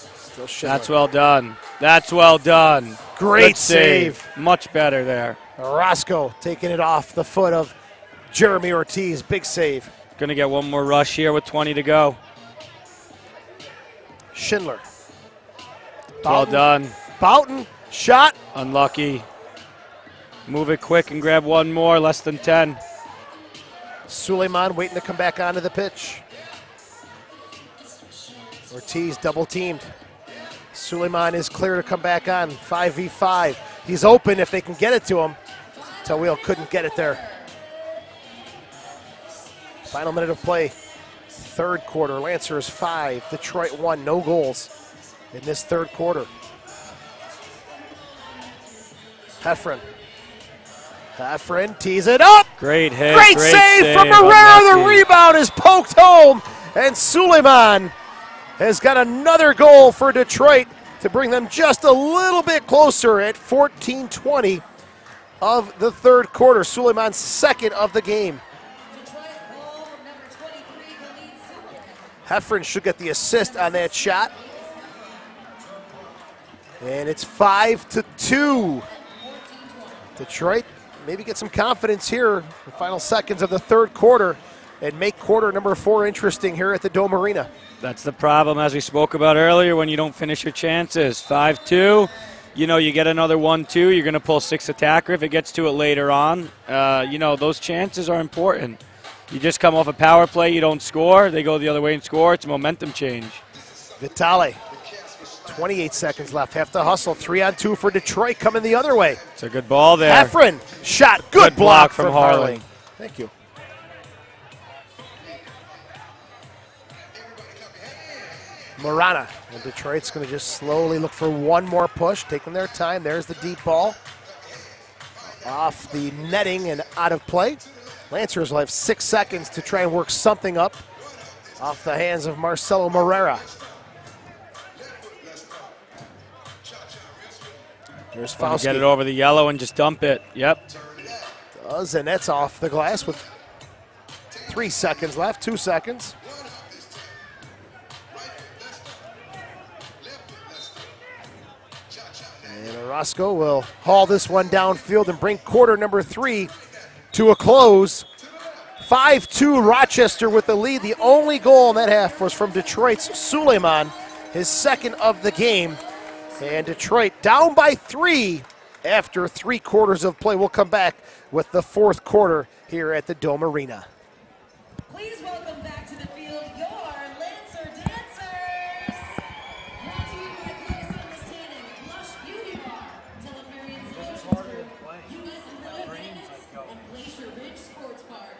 Still Schindler. That's well done. That's well done. Great Good save. Much better there. Roscoe taking it off the foot of Jeremy Ortiz. Big save. Going to get one more rush here with 20 to go. Schindler. Well done. Boughton, shot. Unlucky. Move it quick and grab one more, less than 10. Suleiman waiting to come back onto the pitch. Ortiz double teamed. Suleiman is clear to come back on, 5v5. He's open if they can get it to him. Tawil couldn't get it there. Final minute of play. Third quarter, Lancers 5, Detroit 1, no goals in this third quarter. Heffron. Heffron tees it up. Great hit. Great save from Marrera. The rebound is poked home. And Suleiman has got another goal for Detroit to bring them just a little bit closer at 14:20 of the third quarter. Suleiman's second of the game. Heffron should get the assist on that shot. And it's 5-2. Detroit maybe get some confidence here in the final seconds of the third quarter and make quarter number 4 interesting here at the Dome Arena. That's the problem, as we spoke about earlier, when you don't finish your chances. 5-2, you get another 1-2, you're going to pull 6 attacker if it gets to it later on. Those chances are important. You just come off a power play, you don't score, they go the other way and score, it's a momentum change. Vitale, 28 seconds left, have to hustle. 3-on-2 for Detroit coming the other way. It's a good ball there. Heffron, shot, good block from Harling. Thank you. Marana, and Detroit's going to just slowly look for one more push, taking their time. There's the deep ball. Off the netting and out of play. Lancers will have 6 seconds to try and work something up off the hands of Marcelo Marrera. There's Fausti. Get it over the yellow and just dump it. Yep. Does, and that's off the glass with 3 seconds left, 2 seconds. And Orozco will haul this one downfield and bring quarter number 3 to a close. 5-2 Rochester with the lead. The only goal in that half was from Detroit's Suleiman, his second of the game. And Detroit down by 3 after 3 quarters of play. We'll come back with the fourth quarter here at the Dome Arena. Please welcome back to the field your Lancer dancers. Brought to you by Close Understanding, Lush Beauty Bar, Telefarian Solutions Group, U.S. Independence, and Glacier Ridge Sports Bar.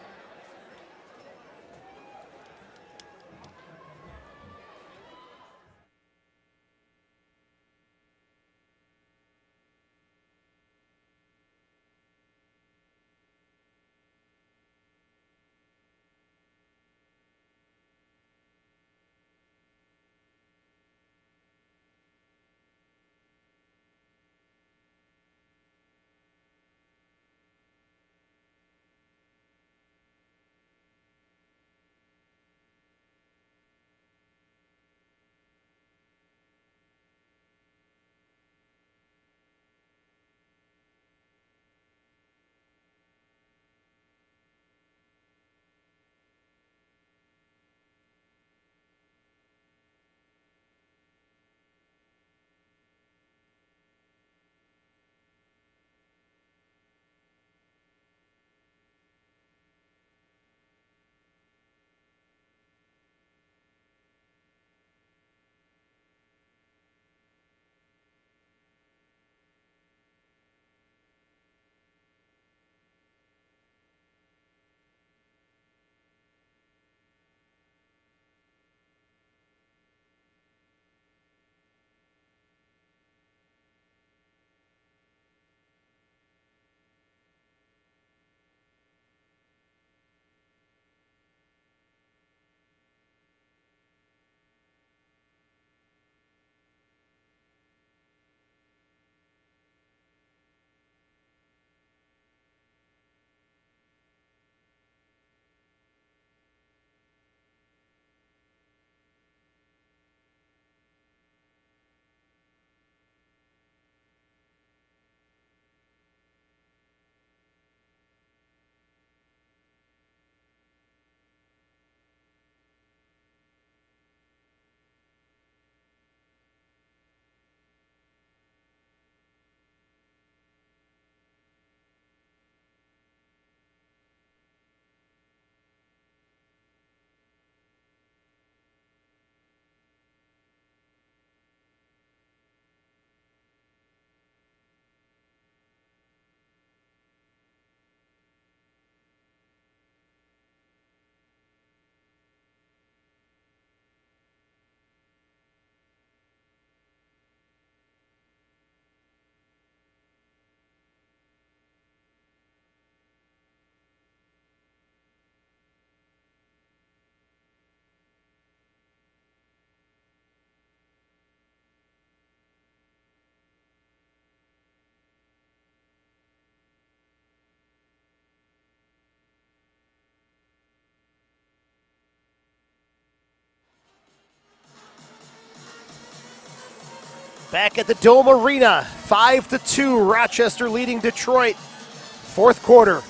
Back at the Dome Arena, 5-2, Rochester leading Detroit. Fourth quarter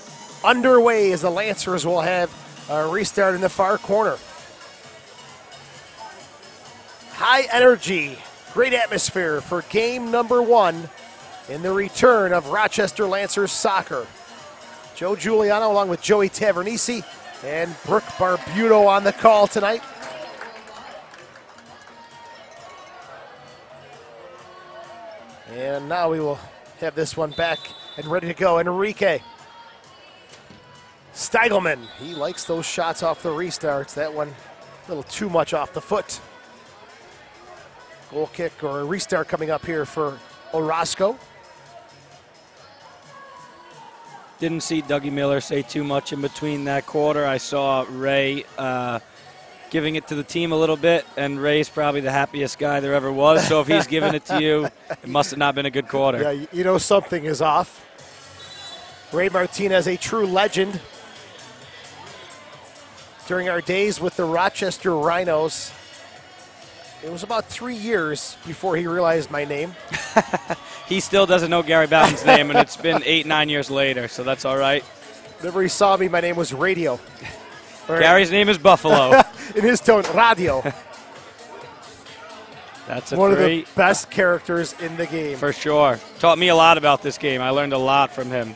underway as the Lancers will have a restart in the far corner. High energy, great atmosphere for game number 1 in the return of Rochester Lancers soccer. Joe Giuliano along with Joey Tavernisi and Brooke Barbuto on the call tonight. And now we will have this one back and ready to go. Enrique Steigelman, he likes those shots off the restarts. That one a little too much off the foot. Goal kick or a restart coming up here for Orozco. Didn't see Dougie Miller say too much in between that quarter. I saw Ray giving it to the team a little bit, and Ray's probably the happiest guy there ever was. So if he's giving it to you, it must have not been a good quarter. Yeah, you know something is off. Ray Martinez, a true legend. During our days with the Rochester Rhinos, it was about 3 years before he realized my name. He still doesn't know Gary Bowden's name, and it's been 8-9 years later, so that's all right. Whenever he saw me, my name was Radio. Gary's name is Buffalo. In his tone, Radio. That's one of the best characters in the game. For sure. Taught me a lot about this game. I learned a lot from him.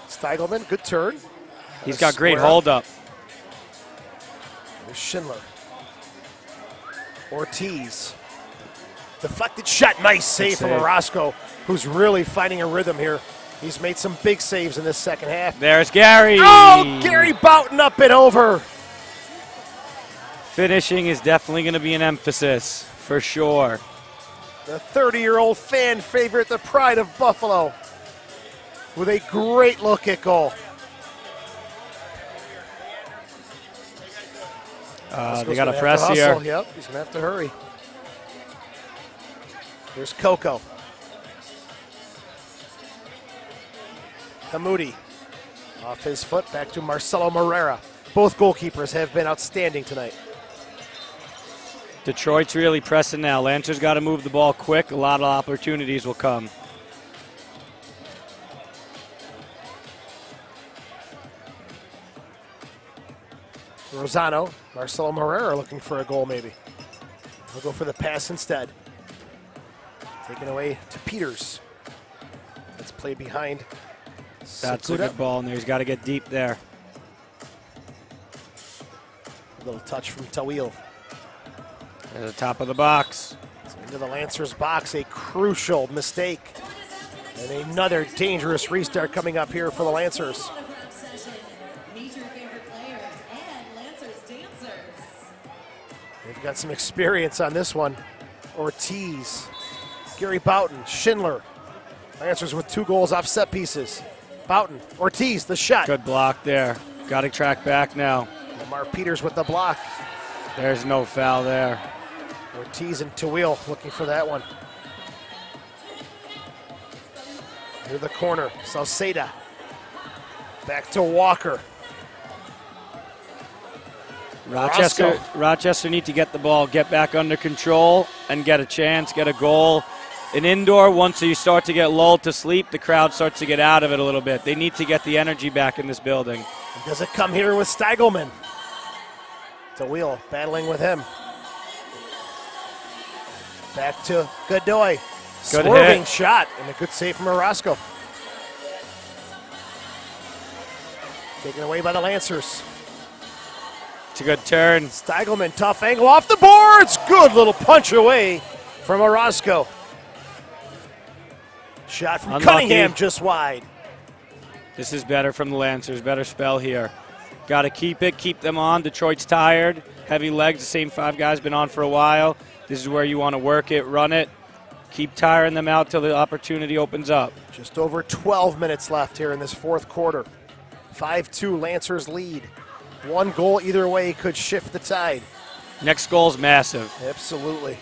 Steigelman, good turn. He's got great hold up. There's Schindler. Ortiz. Deflected shot. Nice save from Orozco, who's really finding a rhythm here. He's made some big saves in this second half. There's Gary. Oh, Gary Boughton up and over. Finishing is definitely going to be an emphasis, for sure. The 30-year-old fan favorite, the pride of Buffalo, with a great look at goal. They got a press here. Yep, he's going to have to hurry. There's Coco. Hamudi off his foot, back to Marcelo Morera. Both goalkeepers have been outstanding tonight. Detroit's really pressing now. Lancers got to move the ball quick. A lot of opportunities will come. Rosano, Marcelo Morera looking for a goal maybe. He'll go for the pass instead. Taken away to Peters. Let's play behind. That's a good ball in there. He's got to get deep there. A little touch from Tawil. At the top of the box. So into the Lancers box, a crucial mistake. And another dangerous restart coming up here for the Lancers. They've got some experience on this one. Ortiz, Gary Boughton, Schindler. Lancers with 2 goals off set pieces. Boughton, Ortiz, the shot. Good block there. Got to track back now. Lamar Peters with the block. There's no foul there. Ortiz and Tawil looking for that one. Near the corner, Salceda. Back to Walker. Rochester need to get the ball, get back under control, and get a chance, get a goal. An indoor, once you start to get lulled to sleep, the crowd starts to get out of it a little bit. They need to get the energy back in this building. Does it come here with Steigelman? Tawil battling with him. Back to Godoy. Good Swerving hit. shot, and a good save from Orozco. Taken away by the Lancers. It's a good turn. Steigelman, tough angle off the boards. Good little punch away from Orozco. Shot from Unlucky. Cunningham just wide. This is better from the Lancers. Better spell here. Got to keep it, keep them on. Detroit's tired. Heavy legs, the same 5 guys been on for a while. This is where you want to work it, run it. Keep tiring them out till the opportunity opens up. Just over 12 minutes left here in this fourth quarter. 5-2 Lancers lead. 1 goal either way could shift the tide. Next goal's massive. Absolutely.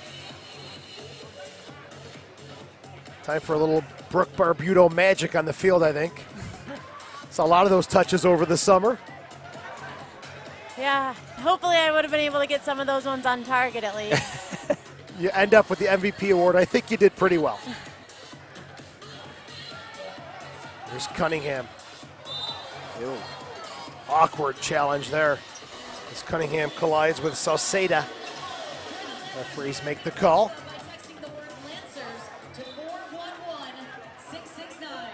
Time for a little Brooke Barbuto magic on the field, I think. Saw a lot of those touches over the summer. Yeah, hopefully I would have been able to get some of those ones on target at least. you end up with the MVP award. I think you did pretty well. Here's Cunningham. Ew. Awkward challenge there. As Cunningham collides with Sauceda. Referees make the call. Texting the word Lancers to 411669.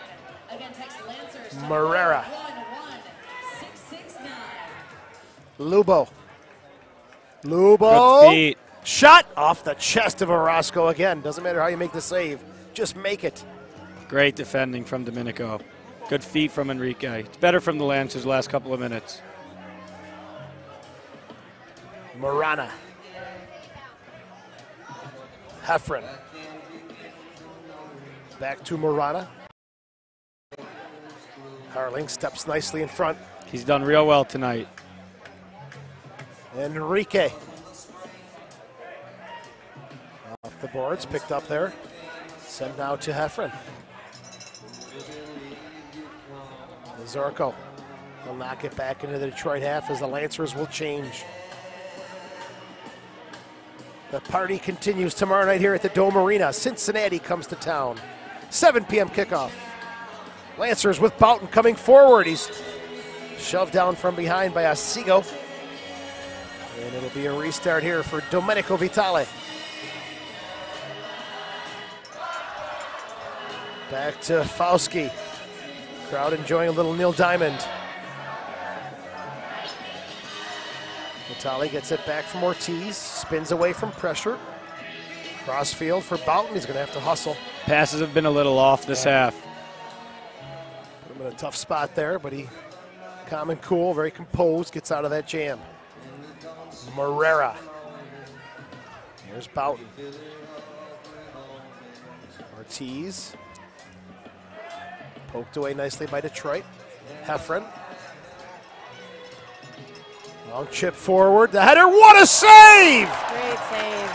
Again, text Lancers to Marrera. 411669. Lubo. Good feet. Shot off the chest of Orozco again. Doesn't matter how you make the save. Just make it. Great defending from Domenico. Good feet from Enrique. It's better from the Lancers last couple of minutes. Marana. Heffron. Back to Marana. Harling steps nicely in front. He's done real well tonight. Enrique. Off the boards, picked up there. Sent now to Heffron. Zorko will knock it back into the Detroit half as the Lancers will change. The party continues tomorrow night here at the Dome Arena. Cincinnati comes to town. 7 p.m. kickoff. Lancers with Boughton coming forward. He's shoved down from behind by Asigo. And it'll be a restart here for Domenico Vitale. Back to Fauski. Crowd enjoying a little Neil Diamond. Vitale gets it back from Ortiz. Spins away from pressure. Crossfield for Boughton. He's going to have to hustle. Passes have been a little off this half. Put him in a tough spot there, but he calm and cool, very composed, gets out of that jam. Marrera. Here's Boughton. Ortiz. Poked away nicely by Detroit. Heffron. Long chip forward. The header. What a save! Great save.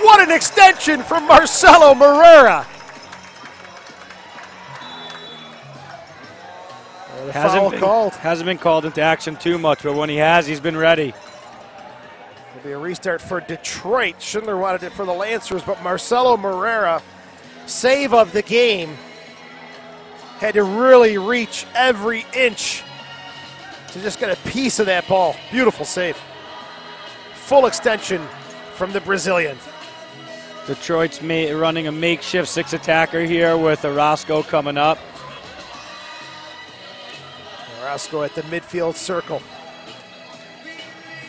What an extension from Marcelo Marrera. And a foul called. Hasn't been called into action too much, but when he has, he's been ready. It'll be a restart for Detroit. Schindler wanted it for the Lancers, but Marcelo Marrera, save of the game, had to really reach every inch to just get a piece of that ball. Beautiful save. Full extension from the Brazilian. Detroit's running a makeshift 6 attacker here with Orozco coming up. Orozco at the midfield circle.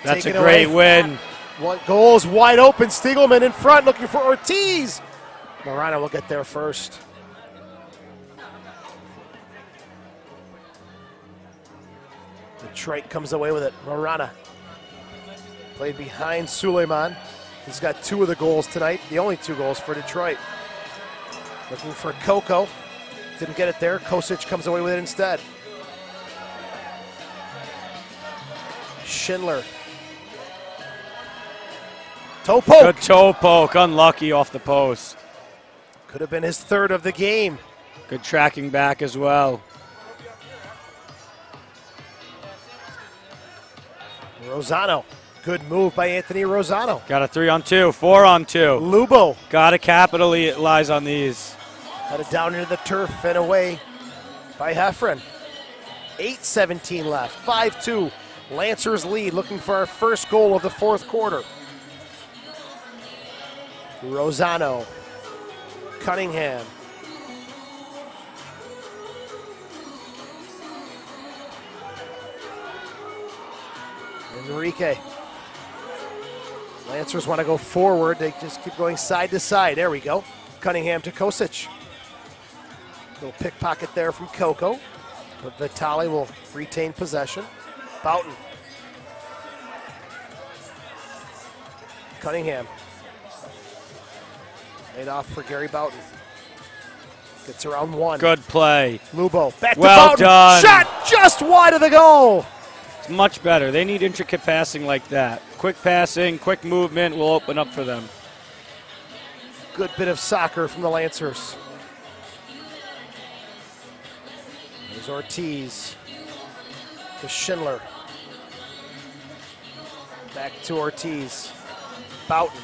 That's Taken a great away. win. One goal is wide open. Stiegelman in front looking for Ortiz. Marana will get there first. Detroit comes away with it. Marana played behind Suleiman. He's got 2 of the goals tonight, the only 2 goals for Detroit. Looking for Coco. Didn't get it there. Kosic comes away with it instead. Schindler. Toe poke. Good toe poke, unlucky off the post. Could have been his 3rd of the game. Good tracking back as well. Rosano. Good move by Anthony Rosano. Got a 3-on-2, 4-on-2. Lubo Got to capitalize on these. had it down into the turf and away by Heffron. 8:17 left. 5-2. Lancers lead, looking for our first goal of the 4th quarter. Rosano. Cunningham. Enrique. Lancers want to go forward. They just keep going side to side. There we go. Cunningham to Kosic. Little pickpocket there from Coco. But Vitale will retain possession. Boughton. Cunningham. Laid off for Gary Boughton. Gets around 1. Good play. Lubo. Back Well to Boughton. done. Shot just wide of the goal. It's much better. They need intricate passing like that. Quick passing, quick movement will open up for them. Good bit of soccer from the Lancers. There's Ortiz to Schindler. Back to Ortiz. Boughton.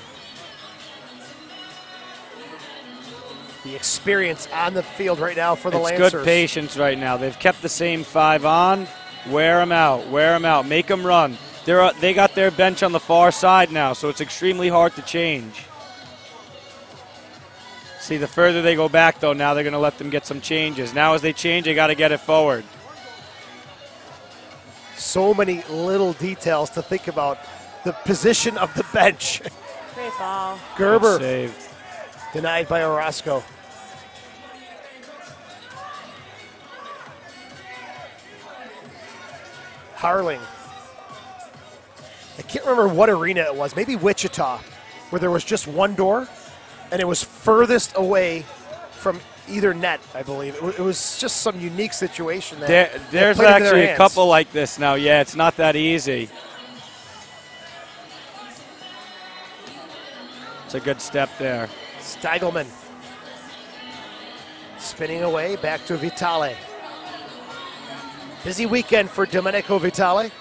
the experience on the field right now for the It's Lancers. good patience right now. They've kept the same 5 on. Wear them out, make them run. They got their bench on the far side now, so it's extremely hard to change. See, the further they go back, though, now they're going to let them get some changes. Now as they change, they got to get it forward. So many little details to think about. The position of the bench. Great ball. Gerber Good save. denied by Orozco. Harling. I can't remember what arena it was, maybe Wichita, where there was just one door, and it was furthest away from either net, I believe. It was just some unique situation there. There's played into their actually a hands. couple like this now. Yeah, it's not that easy. It's a good step there. Steigelman spinning away, back to Vitale. Busy weekend for Domenico Vitale.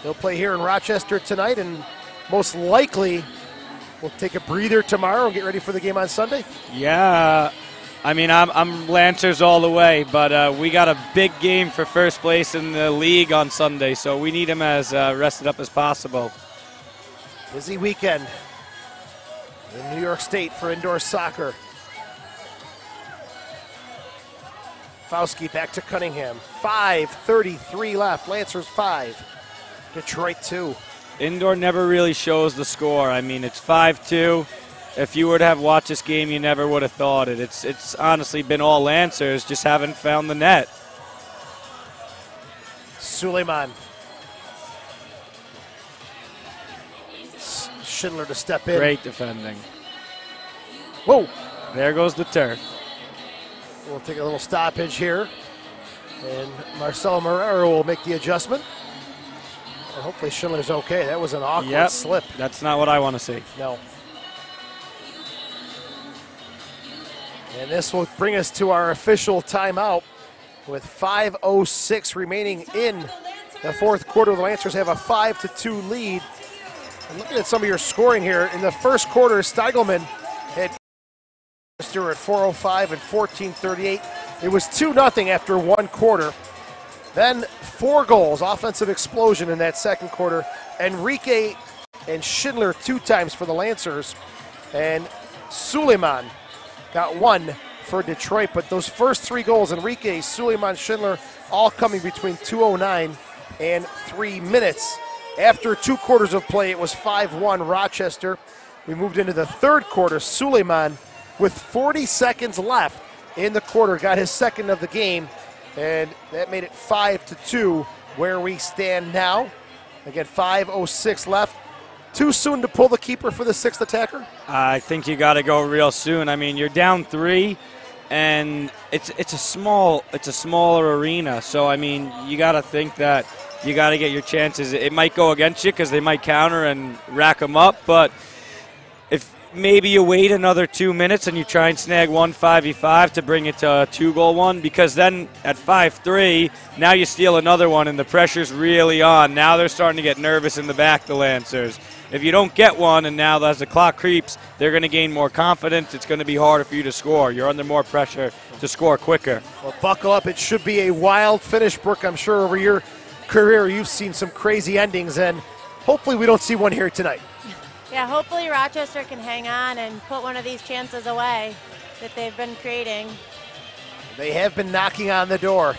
He'll play here in Rochester tonight and most likely will take a breather tomorrow and get ready for the game on Sunday. Yeah, I mean, I'm Lancers all the way, but we got a big game for first place in the league on Sunday, so we need him as rested up as possible. Busy weekend in New York State for indoor soccer. Fauski back to Cunningham. 5:33 left. Lancers 5. Detroit 2. Indoor never really shows the score. I mean, it's 5-2. If you were to have watched this game, you never would have thought it. It's honestly been all Lancers, just haven't found the net. Suleiman. Schindler to step in. Great defending. Whoa. There goes the turf. We'll take a little stoppage here. And Marcelo Marrero will make the adjustment. And hopefully Schindler's okay. That was an awkward slip. That's not what I want to see. No. And this will bring us to our official timeout with 5:06 remaining in the fourth quarter. The Lancers have a 5-2 lead. And looking at some of your scoring here, in the first quarter, Steigelman had at 4:05 and 14:38. It was 2-0 after one quarter. Then 4 goals, offensive explosion in that second quarter. Enrique and Schindler 2 times for the Lancers. And Suleiman got 1 for Detroit. But those first 3 goals, Enrique, Suleiman, Schindler, all coming between 2:09 and 3 minutes. After 2 quarters of play, it was 5-1 Rochester. We moved into the third quarter. Suleiman, with 40 seconds left in the quarter, got his second of the game, and that made it 5-2 where we stand now. Again, 5:06 left. Too soon to pull the keeper for the 6th attacker? I think you got to go real soon. I mean, you're down 3, and it's a smaller arena. So I mean, you got to think that you got to get your chances. It might go against you because they might counter and rack them up, but if maybe you wait another 2 minutes and you try and snag one 5v5 to bring it to a 2-goal one, because then at 5-3, now you steal another one and the pressure's really on. Now they're starting to get nervous in the back, the Lancers. If you don't get one, and now as the clock creeps, they're going to gain more confidence. It's going to be harder for you to score. You're under more pressure to score quicker. Well, buckle up. It should be a wild finish, Brooke. I'm sure over your career you've seen some crazy endings, and hopefully we don't see one here tonight. Yeah, hopefully Rochester can hang on and put one of these chances away that they've been creating. They have been knocking on the door,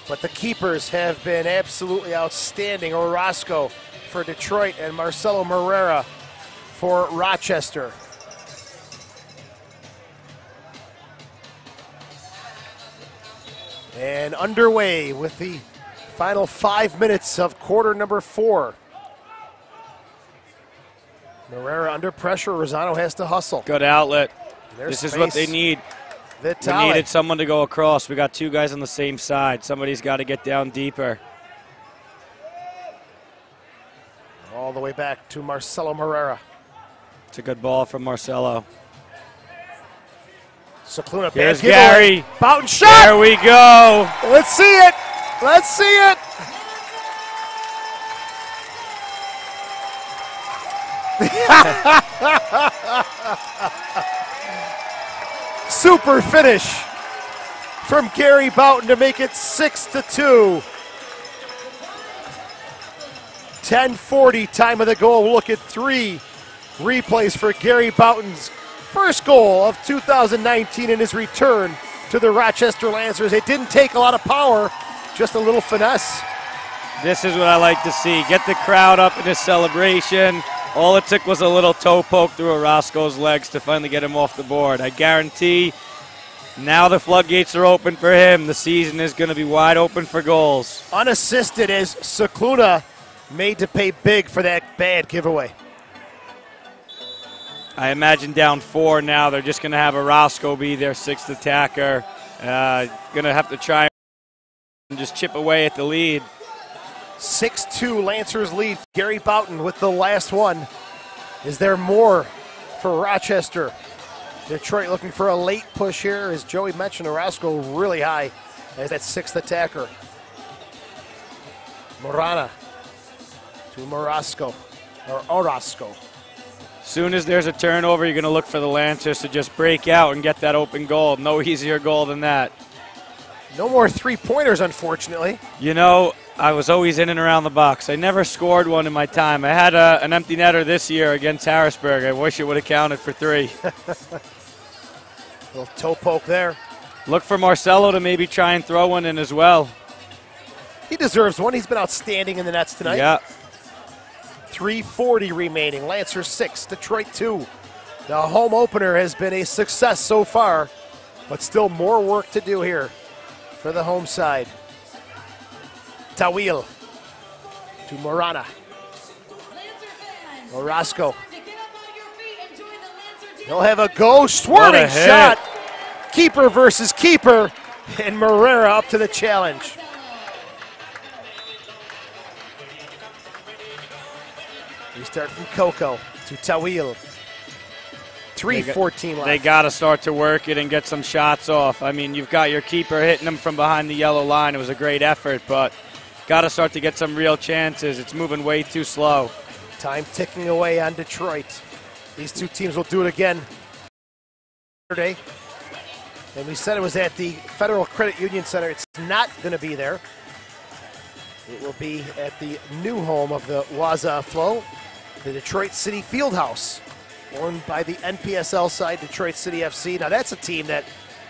but the keepers have been absolutely outstanding. Orozco for Detroit and Marcelo Marrero for Rochester. And underway with the final 5 minutes of quarter number 4. Marrero under pressure. Rosano has to hustle. Good outlet. There's This is what they space. need. Vitale. We needed someone to go across. We got 2 guys on the same side. Somebody's got to get down deeper. All the way back to Marcelo Marrero. It's a good ball from Marcelo. Cicluna, bad Here's giveaway. Gary. Boughton shot. There we go. Let's see it. Let's see it. super finish from Gary Boughton to make it 6-2. 10:40 time of the goal. We'll look at 3 replays for Gary Boughton's first goal of 2019 in his return to the Rochester Lancers. It didn't take a lot of power, just a little finesse. This is what I like to see. Get the crowd up in this celebration. All it took was a little toe poke through Orozco's legs to finally get him off the board. I guarantee now the floodgates are open for him. The season is going to be wide open for goals. Unassisted is Cicluna, made to pay big for that bad giveaway. I imagine down 4 now, they're just going to have Orozco be their 6th attacker. Going to have to try and just chip away at the lead. 6-2 Lancers lead. Gary Boughton with the last one. Is there more for Rochester? Detroit looking for a late push here. As Joey mentioned, Orozco really high as that 6th attacker. Morana to Orozco. Soon as there's a turnover, you're going to look for the Lancers to just break out and get that open goal. No easier goal than that. No more 3-pointers, unfortunately. You know, I was always in and around the box. I never scored one in my time. I had an empty netter this year against Harrisburg. I wish it would have counted for 3. Little toe poke there. Look for Marcelo to maybe try and throw one in as well. He deserves one. He's been outstanding in the nets tonight. Yeah. 3:40 remaining. Lancers 6, Detroit 2. The home opener has been a success so far, but still more work to do here for the home side. Tawil to Morana. Orozco. He'll have a go. Swerving shot. Keeper versus keeper. And Morera up to the challenge. We start from Coco to Tawil. 3:14 left. They got to start to work it and get some shots off. I mean, you've got your keeper hitting them from behind the yellow line. It was a great effort, but got to start to get some real chances. It's moving way too slow. Time ticking away on Detroit. These two teams will do it again Saturday. And we said it was at the Federal Credit Union Center. It's not going to be there. It will be at the new home of the Waza Flo, the Detroit City Fieldhouse, owned by the NPSL side, Detroit City FC. Now that's a team that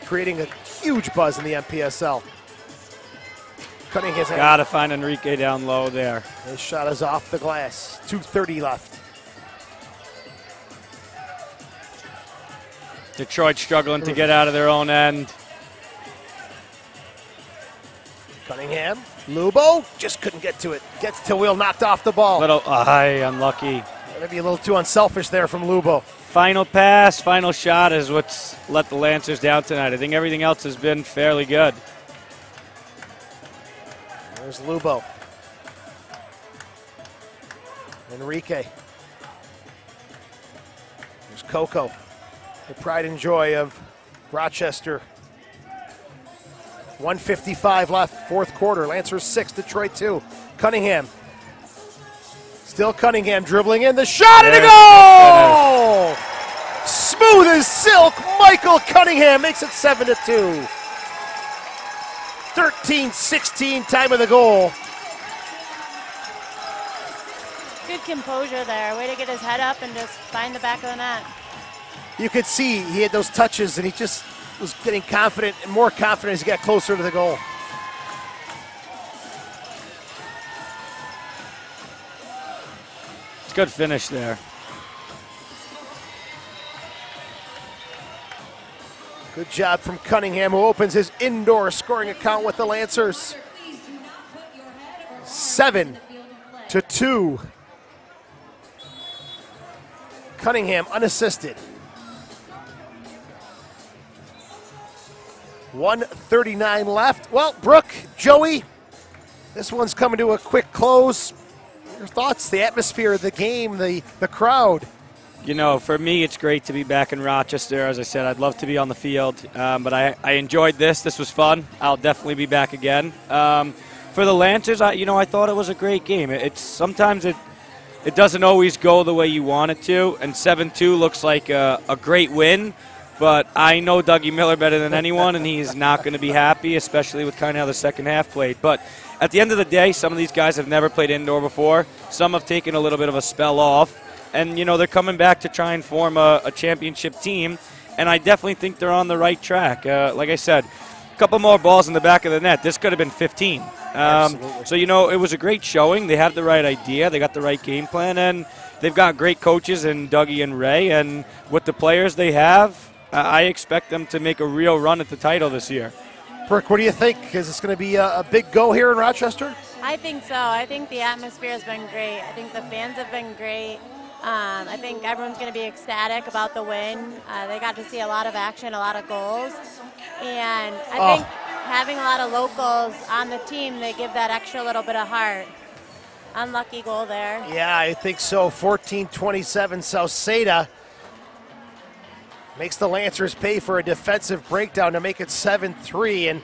creating a huge buzz in the NPSL. Cutting his got to find Enrique down low there. His shot is off the glass. 2:30 left. Detroit struggling to get out of their own end. Cunningham, Lubo, just couldn't get to it. Gets to Will, knocked off the ball. Little, unlucky. Maybe a little too unselfish there from Lubo. Final pass, final shot is what's let the Lancers down tonight. I think everything else has been fairly good. There's Lubo. Enrique. There's Coco. The pride and joy of Rochester. 1:55 left, fourth quarter. Lancers 6, Detroit 2. Cunningham. Still Cunningham dribbling in the shot and a goal! Smooth as silk. Michael Cunningham makes it 7-2. 13-16 time of the goal. Good composure there. Way to get his head up and just find the back of the net. You could see he had those touches and he just was getting confident and more confident as he got closer to the goal. It's a good finish there. Good job from Cunningham, who opens his indoor scoring account with the Lancers. 7-2. Cunningham unassisted. 1:39 left. Well, Brooke, Joey, this one's coming to a quick close. Your thoughts, the atmosphere of the game, the crowd? You know, for me, it's great to be back in Rochester. As I said, I'd love to be on the field, but I enjoyed this. This was fun. I'll definitely be back again. For the Lancers, I thought it was a great game. Sometimes it doesn't always go the way you want it to, and 7-2 looks like a great win. But I know Dougie Miller better than anyone, and he's not going to be happy, especially with kind of how the second half played. But at the end of the day, some of these guys have never played indoor before. Some have taken a little bit of a spell off. And, you know, they're coming back to try and form a championship team. And I definitely think they're on the right track. Like I said, a couple more balls in the back of the net. This could have been 15. So, you know, it was a great showing. They have the right idea. They got the right game plan. And they've got great coaches in Dougie and Ray. And with the players they have, I expect them to make a real run at the title this year. Brooke, what do you think? Is this going to be a big go here in Rochester? I think so. I think the atmosphere has been great. I think the fans have been great. I think everyone's going to be ecstatic about the win. They got to see a lot of action, a lot of goals. And I think having a lot of locals on the team, they give that extra little bit of heart. Unlucky goal there. Yeah, I think so. 14-27 Sauceda makes the Lancers pay for a defensive breakdown to make it 7-3. And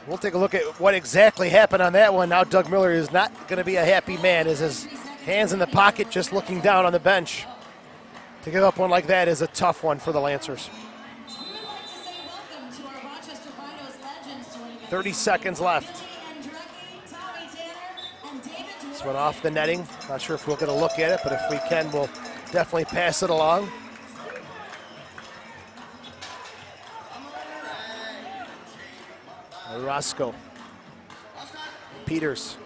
we'll take a look at what exactly happened on that one. Now Doug Miller is not going to be a happy man as his hands in the pocket, just looking down on the bench. To give up one like that is a tough one for the Lancers. 30 seconds left. This one off the netting. Not sure if we'll get a look at it, but if we can, we'll definitely pass it along. Roscoe. Peters.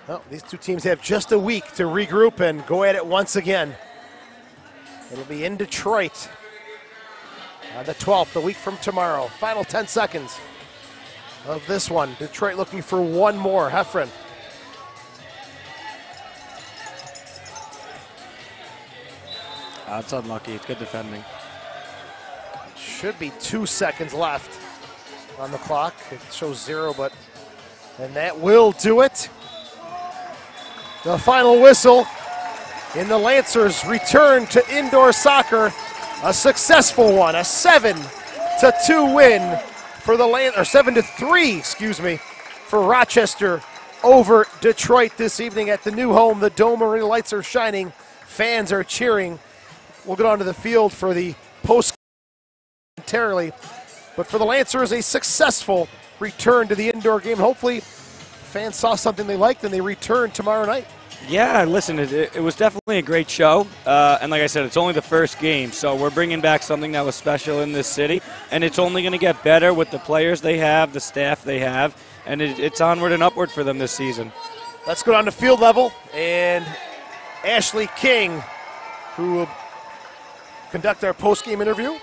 Well, these two teams have just a week to regroup and go at it once again. It'll be in Detroit on the 12th, a week from tomorrow. Final 10 seconds of this one. Detroit looking for one more. Heffron. It's unlucky. It's good defending. Should be 2 seconds left on the clock. It shows 0, but and that will do it. The final whistle in the Lancers' return to indoor soccer. A successful one, a 7-2 win for the or 7-3, excuse me, for Rochester over Detroit this evening at the new home. The Dome Arena lights are shining. Fans are cheering. We'll get onto the field for the post momentarily. But for the Lancers, a successful return to the indoor game. Hopefully, fans saw something they liked and they return tomorrow night. Yeah, listen, it was definitely a great show. And like I said, it's only the first game, so we're bringing back something that was special in this city. And it's only going to get better with the players they have, the staff they have, and it's onward and upward for them this season. Let's go down to field level. And Ashley King, who will conduct our post-game interview.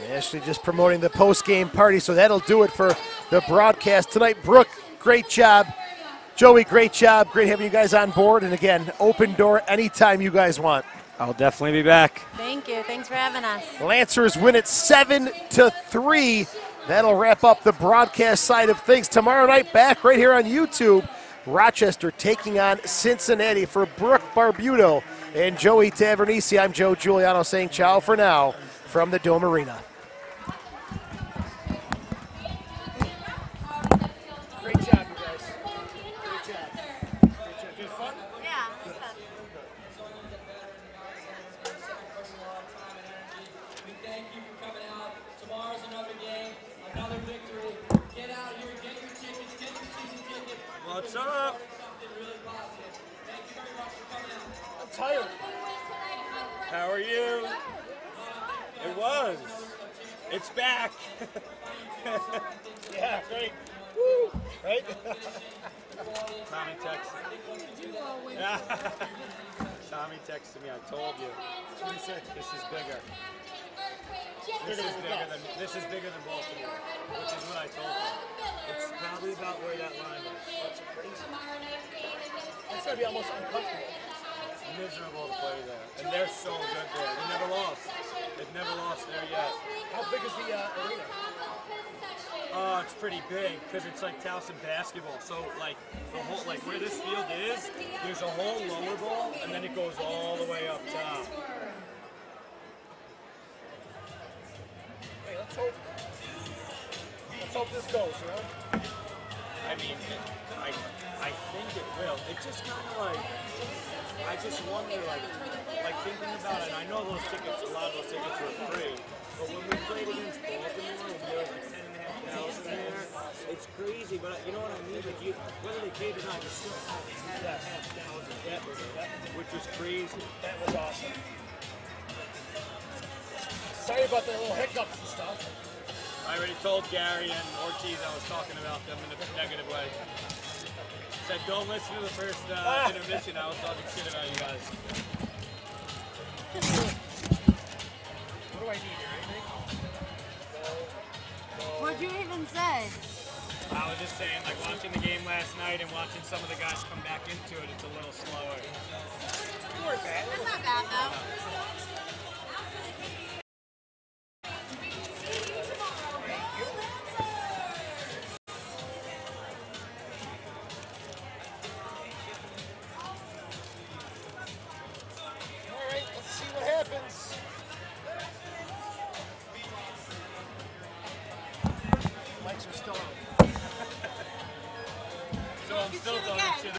Ashley just promoting the post-game party, so that'll do it for the broadcast tonight. Brooke, great job. Joey, great job. Great having you guys on board. And again, open door anytime you guys want. I'll definitely be back. Thank you. Thanks for having us. Lancers win it 7-3. That'll wrap up the broadcast side of things. Tomorrow night, back right here on YouTube. Rochester taking on Cincinnati. For Brooke Barbuto and Joey Tavernisi, I'm Joe Giuliano saying ciao for now from the Dome Arena. Great job, you guys. Great job. Great job. Good fun? Yeah, it was fun. We thank you for coming out. Tomorrow's another game, another victory. Get out here, get your tickets, get your season tickets. What's up? Something really positive. Thank you very much for coming out. I'm tired. How are you? It was. It's back. Yeah, great. Woo! Right? Tommy texted me. Tommy texted me. I told you. This is bigger. This is bigger than Baltimore, which is what I told you. It's probably about where that line is. That's crazy. It's going to be almost uncomfortable. It's miserable to play there, and they're so good there. They never lost. They've never lost there yet. How big is the arena? It's pretty big because it's like Towson basketball. So like the whole, like where this field is, there's a whole lower bowl, and then it goes all the way up top. Hey, let's hope this goes, you know? I mean, I think it will. It just kind of like, I just wonder, like thinking about it. I know those tickets, a lot of those tickets were free, but when we played against Baltimore, and there was like 10,500 there, it's crazy. But you know what I mean? Like, whether they paid or not, you still had 10,500 debt, which was crazy. That was awesome. Sorry about the little hiccups and stuff. I already told Gary and Ortiz I was talking about them in a negative way. Said, don't listen to the first intermission. I was talking shit about you guys. What do I need here? Anything? What'd you even say? I was just saying, like, watching the game last night and watching some of the guys come back into it, it's a little slower. You weren't bad. That's not bad though. All right, let's see what happens. Mics are still on. So I'm still talking shit